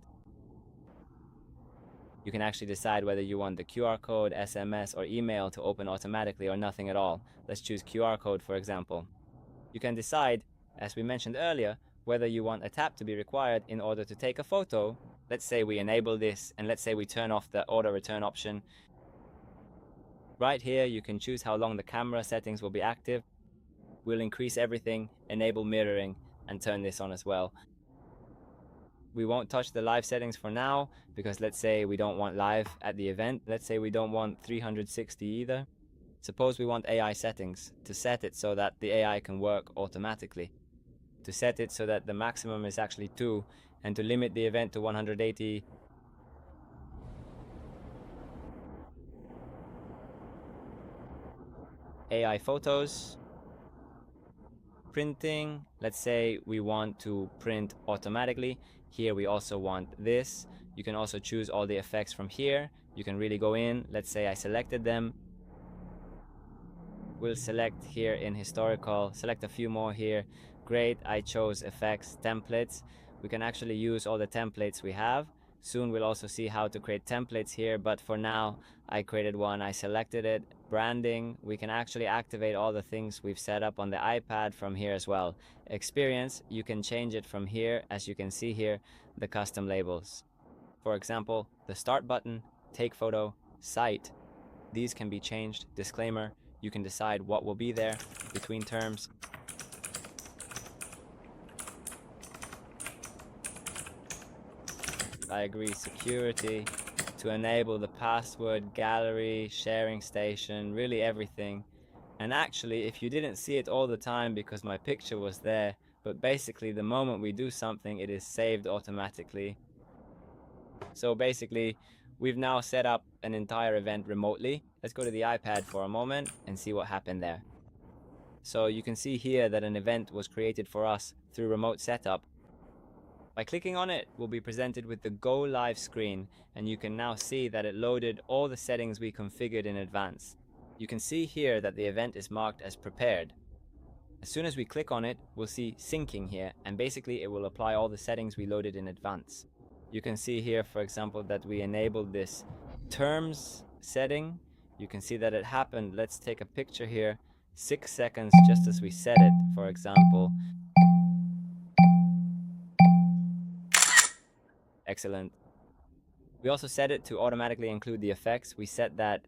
You can actually decide whether you want the QR code, SMS, or email to open automatically or nothing at all. Let's choose QR code, for example. You can decide, as we mentioned earlier, whether you want a tap to be required in order to take a photo. Let's say we enable this, and let's say we turn off the auto return option. Right here, you can choose how long the camera settings will be active. We'll increase everything, enable mirroring, and turn this on as well. We won't touch the live settings for now, because let's say we don't want live at the event. Let's say we don't want 360 either. Suppose we want AI settings, to set it so that the AI can work automatically. To set it so that the maximum is actually 2, and to limit the event to 180. AI photos. Printing, let's say we want to print automatically. Here we also want this. You can also choose all the effects from here. You can really go in. Let's say I selected them. We'll select here in historical, select a few more here. Great, I chose effects, templates. We can actually use all the templates we have. Soon we'll also see how to create templates here, but for now I created one, I selected it. Branding, we can actually activate all the things we've set up on the iPad from here as well. Experience, you can change it from here, as you can see here, the custom labels. For example, the start button, take photo, site, these can be changed. Disclaimer, you can decide what will be there between terms. I agree, security, to enable the password, gallery, sharing station, really everything. And actually, if you didn't see it all the time because my picture was there, but basically the moment we do something, it is saved automatically. So basically, we've now set up an entire event remotely. Let's go to the iPad for a moment and see what happened there. So you can see here that an event was created for us through remote setup. By clicking on it, we'll be presented with the Go Live screen, and you can now see that it loaded all the settings we configured in advance. You can see here that the event is marked as prepared. As soon as we click on it, we'll see syncing here, and basically it will apply all the settings we loaded in advance. You can see here, for example, that we enabled this terms setting. You can see that it happened. Let's take a picture here, 6 seconds just as we set it, for example. Excellent. We also set it to automatically include the effects. We set that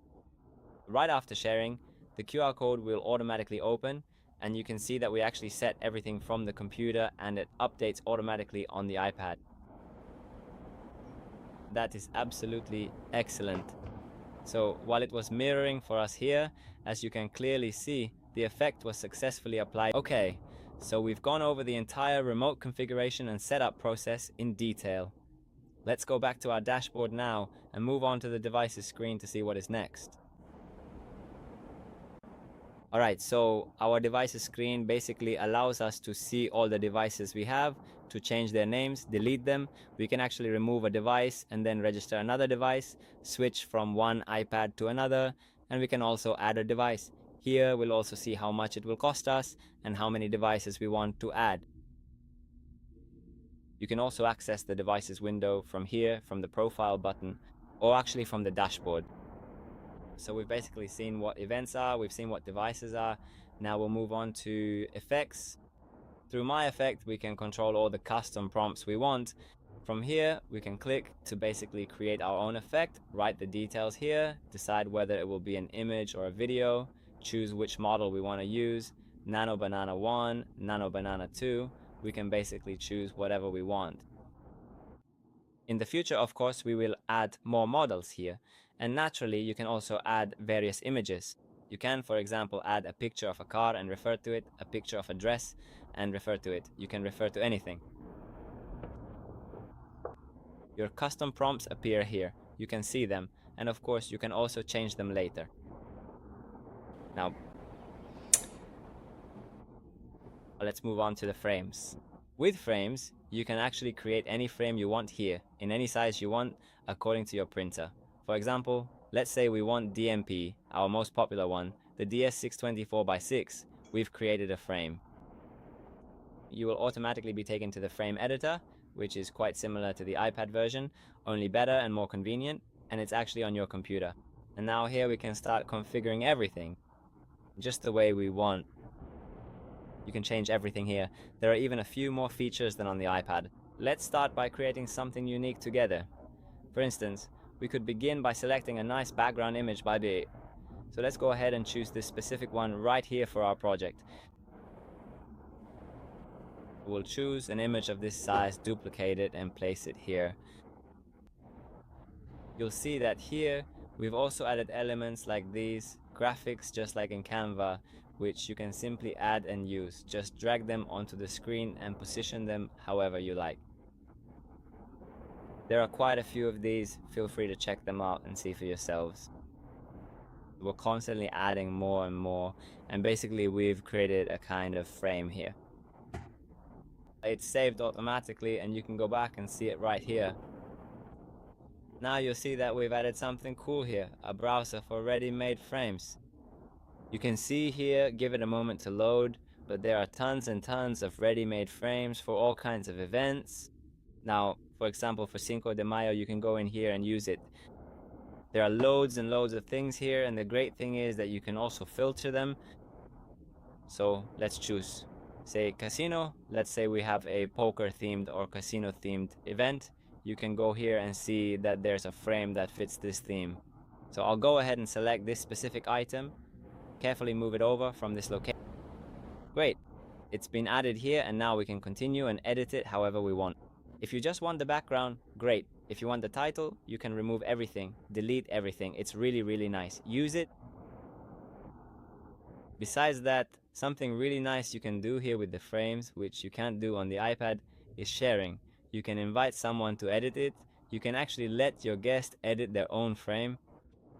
right after sharing, the QR code will automatically open, and you can see that we actually set everything from the computer and it updates automatically on the iPad. That is absolutely excellent. So while it was mirroring for us here, as you can clearly see, the effect was successfully applied. Okay, so we've gone over the entire remote configuration and setup process in detail. Let's go back to our dashboard now and move on to the devices screen to see what is next. Alright, so our devices screen basically allows us to see all the devices we have, to change their names, delete them. We can actually remove a device and then register another device, switch from one iPad to another, and we can also add a device. Here we'll also see how much it will cost us and how many devices we want to add. You can also access the devices window from here, from the profile button, or actually from the dashboard. So we've basically seen what events are, we've seen what devices are. Now we'll move on to effects. Through My Effect, we can control all the custom prompts we want. From here, we can click to basically create our own effect, write the details here, decide whether it will be an image or a video, choose which model we want to use, Nano Banana 1, Nano Banana 2. We can basically choose whatever we want. In the future, of course, we will add more models here, and naturally you can also add various images. You can, for example, add a picture of a car and refer to it, a picture of a dress and refer to it. You can refer to anything. Your custom prompts appear here. You can see them, and of course you can also change them later. Now, let's move on to the frames. With frames, you can actually create any frame you want here, in any size you want, according to your printer. For example, let's say we want DMP, our most popular one, the DS624x6. We've created a frame. You will automatically be taken to the frame editor, which is quite similar to the iPad version, only better and more convenient, and it's actually on your computer. And now here we can start configuring everything, just the way we want. You can change everything here. There are even a few more features than on the iPad. Let's start by creating something unique together. For instance, we could begin by selecting a nice background image by the... So let's go ahead and choose this specific one right here for our project. We'll choose an image of this size, duplicate it and place it here. You'll see that here we've also added elements like these, graphics just like in Canva, which you can simply add and use. Just drag them onto the screen and position them however you like. There are quite a few of these, feel free to check them out and see for yourselves. We're constantly adding more and more, and basically we've created a kind of frame here. It's saved automatically and you can go back and see it right here. Now you'll see that we've added something cool here, a browser for ready-made frames. You can see here, give it a moment to load, but there are tons and tons of ready-made frames for all kinds of events. Now, for example, for Cinco de Mayo, you can go in here and use it. There are loads and loads of things here, and the great thing is that you can also filter them. So let's choose. Say casino, let's say we have a poker themed or casino themed event. You can go here and see that there's a frame that fits this theme. So I'll go ahead and select this specific item, carefully move it over from this location. Great, it's been added here and now we can continue and edit it however we want. If you just want the background, great. If you want the title, you can remove everything, delete everything. It's really nice. Use it. Besides that, something really nice you can do here with the frames, which you can't do on the iPad, is sharing. You can invite someone to edit it. You can actually let your guest edit their own frame.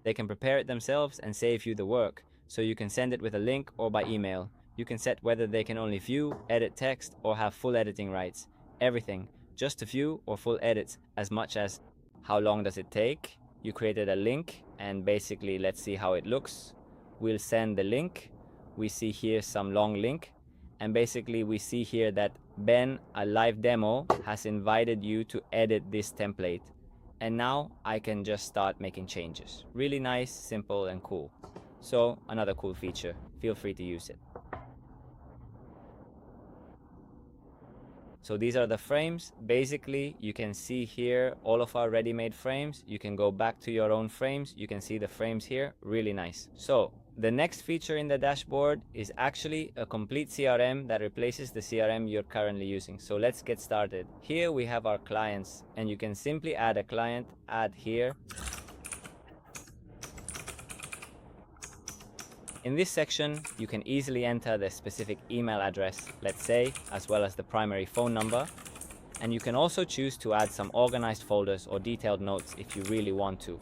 They can prepare it themselves and save you the work. So you can send it with a link or by email. You can set whether they can only view, edit text, or have full editing rights. Everything. Just to view or full edits, as much as how long does it take. You created a link and basically let's see how it looks. We'll send the link. We see here some long link, and basically we see here that Ben, a live demo, has invited you to edit this template, and now I can just start making changes. Really nice, simple and cool. So another cool feature, feel free to use it. So these are the frames. Basically, you can see here all of our ready-made frames. You can go back to your own frames. You can see the frames here, really nice. So the next feature in the dashboard is actually a complete CRM that replaces the CRM you're currently using. So let's get started. Here we have our clients, and you can simply add a client, add here. In this section, you can easily enter the specific email address, let's say, as well as the primary phone number. And you can also choose to add some organized folders or detailed notes if you really want to.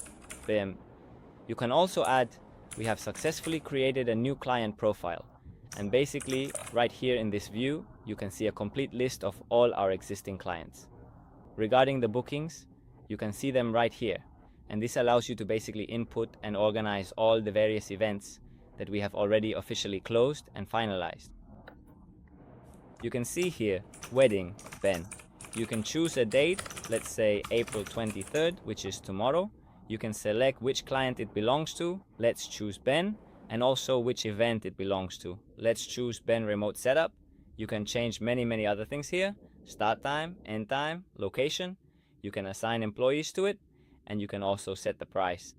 You can also add, we have successfully created a new client profile. And basically, right here in this view, you can see a complete list of all our existing clients. Regarding the bookings, you can see them right here. And this allows you to basically input and organize all the various events that we have already officially closed and finalized. You can see here, wedding, Ben. You can choose a date, let's say April 23rd, which is tomorrow. You can select which client it belongs to, let's choose Ben, and also which event it belongs to. Let's choose Ben Remote Setup. You can change many other things here, start time, end time, location. You can assign employees to it, and you can also set the price.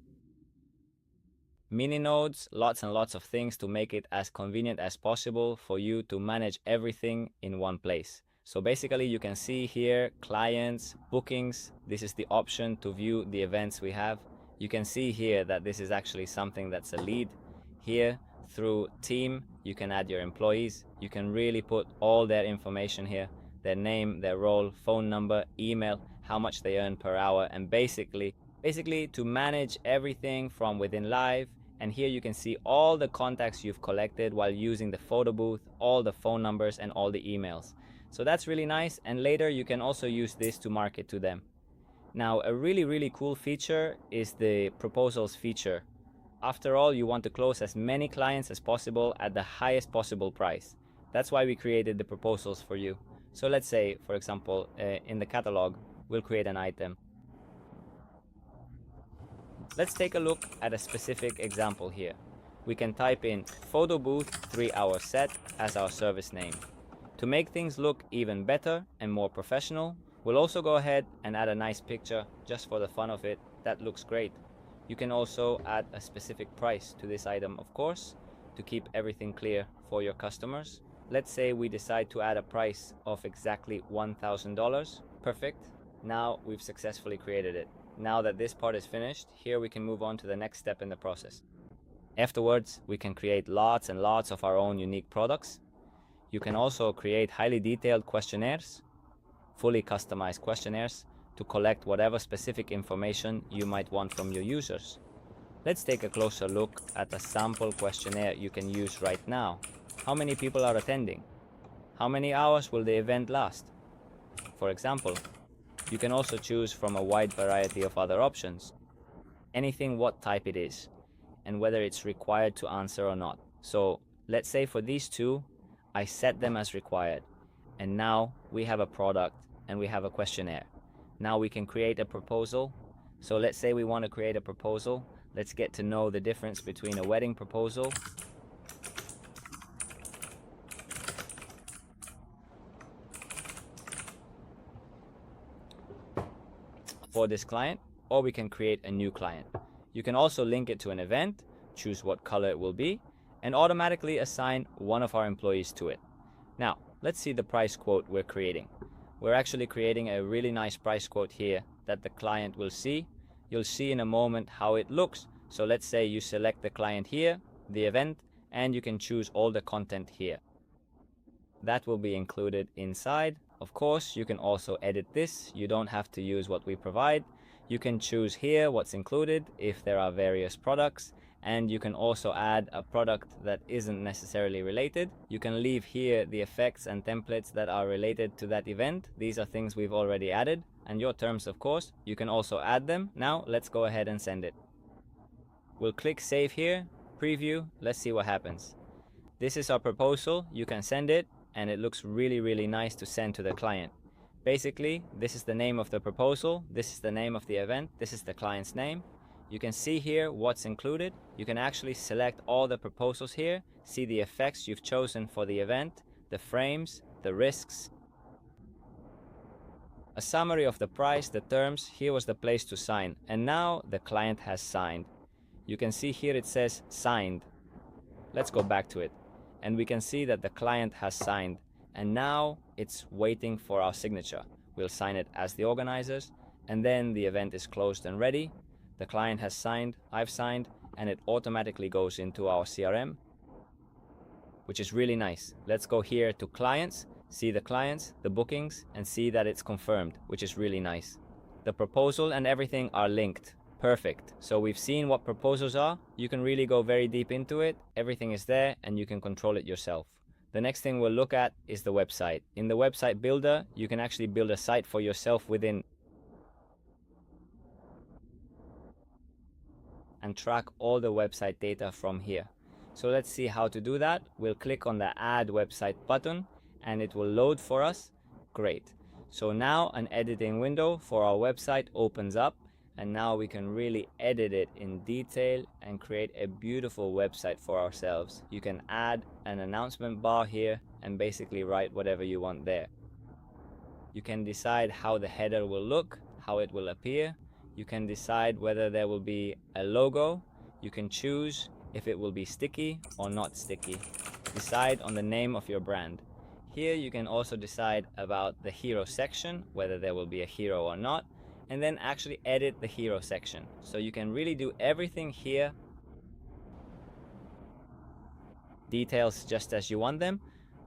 Mini nodes, lots and lots of things to make it as convenient as possible for you to manage everything in one place. So basically you can see here clients, bookings. This is the option to view the events we have. You can see here that this is actually something that's a lead. Here through team, you can add your employees. You can really put all their information here, their name, their role, phone number, email, how much they earn per hour, and basically to manage everything from within Live. And here you can see all the contacts you've collected while using the photo booth, all the phone numbers and all the emails. So that's really nice, and later you can also use this to market to them. Now, a really cool feature is the proposals feature. After all, you want to close as many clients as possible at the highest possible price. That's why we created the proposals for you. So let's say, for example, in the catalog, we'll create an item. Let's take a look at a specific example here. We can type in photo booth 3-hour set as our service name. To make things look even better and more professional, we'll also go ahead and add a nice picture just for the fun of it. That looks great. You can also add a specific price to this item, of course, to keep everything clear for your customers. Let's say we decide to add a price of exactly $1,000. Perfect. Now we've successfully created it. Now that this part is finished, here we can move on to the next step in the process. Afterwards, we can create lots and lots of our own unique products. You can also create highly detailed questionnaires, fully customized questionnaires, to collect whatever specific information you might want from your users. Let's take a closer look at a sample questionnaire you can use right now. How many people are attending? How many hours will the event last? For example, you can also choose from a wide variety of other options. Anything what type it is, and whether it's required to answer or not. So let's say for these two, I set them as required. And now we have a product and we have a questionnaire. Now we can create a proposal. So let's say we want to create a proposal. Let's get to know the difference between a wedding proposal for this client, or we can create a new client. You can also link it to an event, choose what color it will be, and automatically assign one of our employees to it. Now, let's see the price quote we're creating. We're actually creating a really nice price quote here that the client will see. You'll see in a moment how it looks. So let's say you select the client here, the event, and you can choose all the content here. That will be included inside. Of course, you can also edit this. You don't have to use what we provide. You can choose here what's included if there are various products, and you can also add a product that isn't necessarily related. You can leave here the effects and templates that are related to that event. These are things we've already added, and your terms, of course. You can also add them. Now let's go ahead and send it. We'll click save here, preview. Let's see what happens. This is our proposal. You can send it, and it looks really nice to send to the client. Basically, this is the name of the proposal, this is the name of the event, this is the client's name. You can see here what's included. You can actually select all the proposals here, see the effects you've chosen for the event, the frames, the risks. A summary of the price, the terms. Here was the place to sign, and now the client has signed. You can see here it says signed. Let's go back to it. And we can see that the client has signed, and now it's waiting for our signature. We'll sign it as the organizers, and then the event is closed and ready. The client has signed, I've signed, and it automatically goes into our CRM, which is really nice. Let's go here to clients, see the clients, the bookings, and see that it's confirmed, which is really nice. The proposal and everything are linked. Perfect. So we've seen what proposals are. You can really go very deep into it. Everything is there and you can control it yourself. The next thing we'll look at is the website. In the website builder, you can actually build a site for yourself within and track all the website data from here. So let's see how to do that. We'll click on the add website button and it will load for us. Great. So now an editing window for our website opens up. And now we can really edit it in detail and create a beautiful website for ourselves. You can add an announcement bar here and basically write whatever you want there. You can decide how the header will look, how it will appear. You can decide whether there will be a logo. You can choose if it will be sticky or not sticky. Decide on the name of your brand. Here you can also decide about the hero section, whether there will be a hero or not, and then actually edit the hero section. So you can really do everything here, details just as you want them.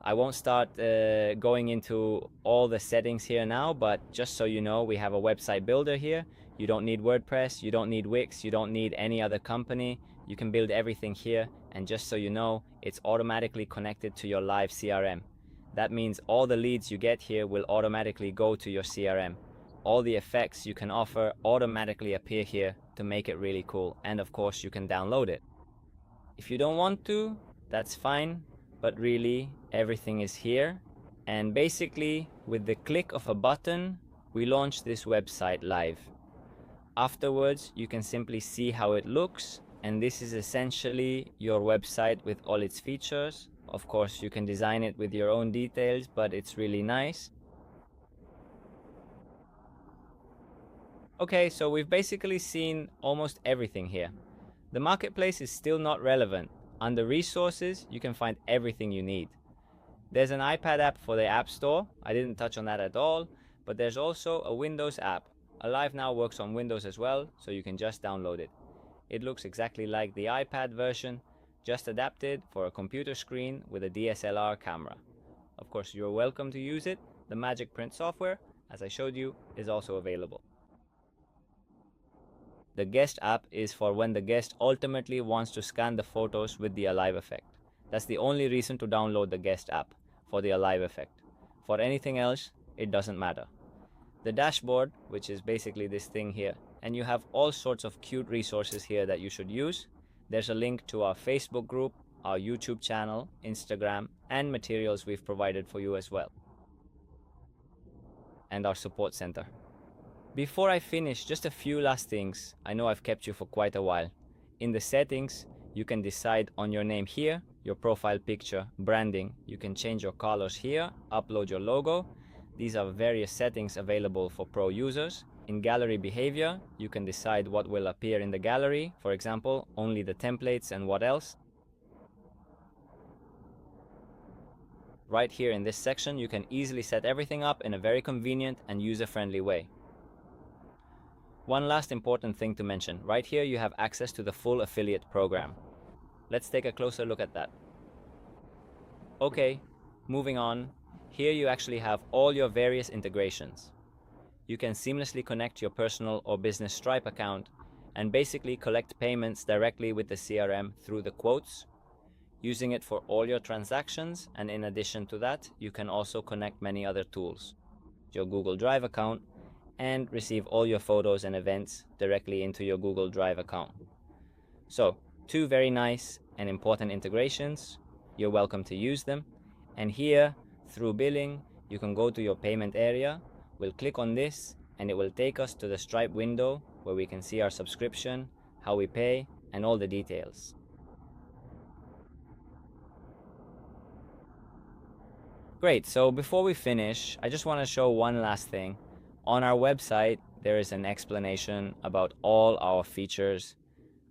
I won't start going into all the settings here now, but just so you know, we have a website builder here. You don't need WordPress, you don't need Wix, you don't need any other company. You can build everything here, and just so you know, it's automatically connected to your live CRM. That means all the leads you get here will automatically go to your CRM. All the effects you can offer automatically appear here to make it really cool, and of course you can download it. If you don't want to, that's fine, but really everything is here. And basically with the click of a button, we launch this website live. Afterwards, you can simply see how it looks, and this is essentially your website with all its features. Of course, you can design it with your own details, but it's really nice. Okay, so we've basically seen almost everything here. The marketplace is still not relevant. Under resources, you can find everything you need. There's an iPad app for the App Store. I didn't touch on that at all, but there's also a Windows app. Alive Now works on Windows as well, so you can just download it. It looks exactly like the iPad version, just adapted for a computer screen with a DSLR camera. Of course, you're welcome to use it. The Magic Print software, as I showed you, is also available. The Guest app is for when the guest ultimately wants to scan the photos with the Alive effect. That's the only reason to download the Guest app, for the Alive effect. For anything else, it doesn't matter. The dashboard, which is basically this thing here, and you have all sorts of cute resources here that you should use. There's a link to our Facebook group, our YouTube channel, Instagram, and materials we've provided for you as well. And our support center. Before I finish, just a few last things. I know I've kept you for quite a while. In the settings, you can decide on your name here, your profile picture, branding. You can change your colors here, upload your logo. These are various settings available for pro users. In gallery behavior, you can decide what will appear in the gallery. For example, only the templates and what else. Right here in this section, you can easily set everything up in a very convenient and user-friendly way. One last important thing to mention. Right here you have access to the full affiliate program. Let's take a closer look at that. Okay, moving on. Here you actually have all your various integrations. You can seamlessly connect your personal or business Stripe account and basically collect payments directly with the CRM through the quotes, using it for all your transactions, and in addition to that, you can also connect many other tools. Your Google Drive account, and receive all your photos and events directly into your Google Drive account. So, two very nice and important integrations. You're welcome to use them. And here, through billing, you can go to your payment area. We'll click on this, and it will take us to the Stripe window where we can see our subscription, how we pay, and all the details. Great, so before we finish, I just want to show one last thing. On our website, there is an explanation about all our features.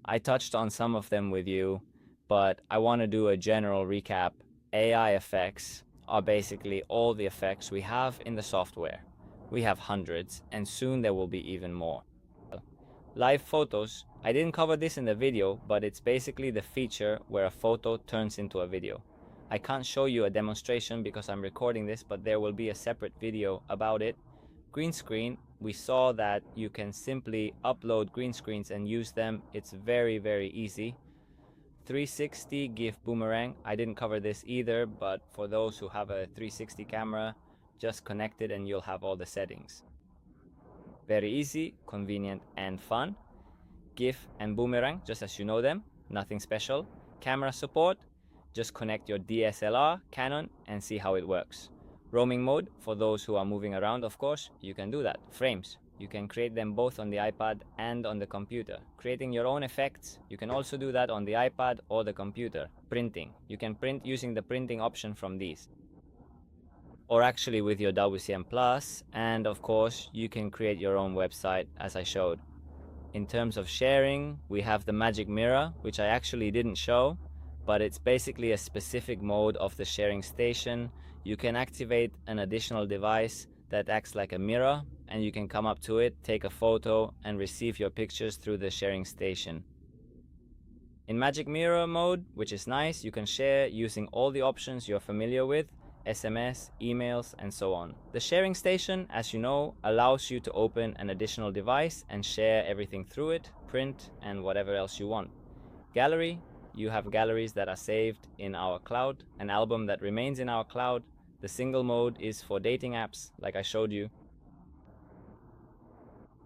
I touched on some of them with you, but I want to do a general recap. AI effects are basically all the effects we have in the software. We have hundreds, and soon there will be even more. Live photos, I didn't cover this in the video, but it's basically the feature where a photo turns into a video. I can't show you a demonstration because I'm recording this, but there will be a separate video about it. Green screen, we saw that you can simply upload green screens and use them. It's very, very easy. 360 GIF boomerang, I didn't cover this either, but for those who have a 360 camera, just connect it and you'll have all the settings. Very easy, convenient, and fun. GIF and boomerang, just as you know them, nothing special. Camera support, just connect your DSLR, Canon, and see how it works. Roaming mode, for those who are moving around, of course, you can do that. Frames, you can create them both on the iPad and on the computer. Creating your own effects, you can also do that on the iPad or the computer. Printing, you can print using the printing option from these. or actually with your WCM Plus, and of course you can create your own website as I showed. In terms of sharing, we have the Magic Mirror, which I actually didn't show, but it's basically a specific mode of the sharing station. You can activate an additional device that acts like a mirror, and you can come up to it, take a photo, and receive your pictures through the sharing station. In Magic Mirror mode, which is nice, you can share using all the options you're familiar with, SMS, emails, and so on. The sharing station, as you know, allows you to open an additional device and share everything through it, print, and whatever else you want. Gallery, you have galleries that are saved in our cloud, an album that remains in our cloud. The single mode is for dating apps, like I showed you.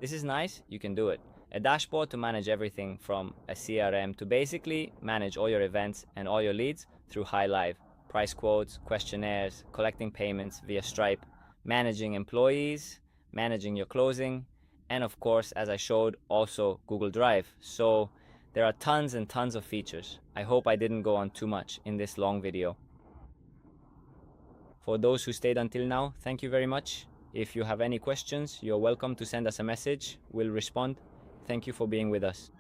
This is nice, you can do it. A dashboard to manage everything from a CRM to basically manage all your events and all your leads through HighLive. Price quotes, questionnaires, collecting payments via Stripe, managing employees, managing your closing, and of course, as I showed, also Google Drive. So there are tons and tons of features. I hope I didn't go on too much in this long video. For those who stayed until now, thank you very much. If you have any questions, you're welcome to send us a message. We'll respond. Thank you for being with us.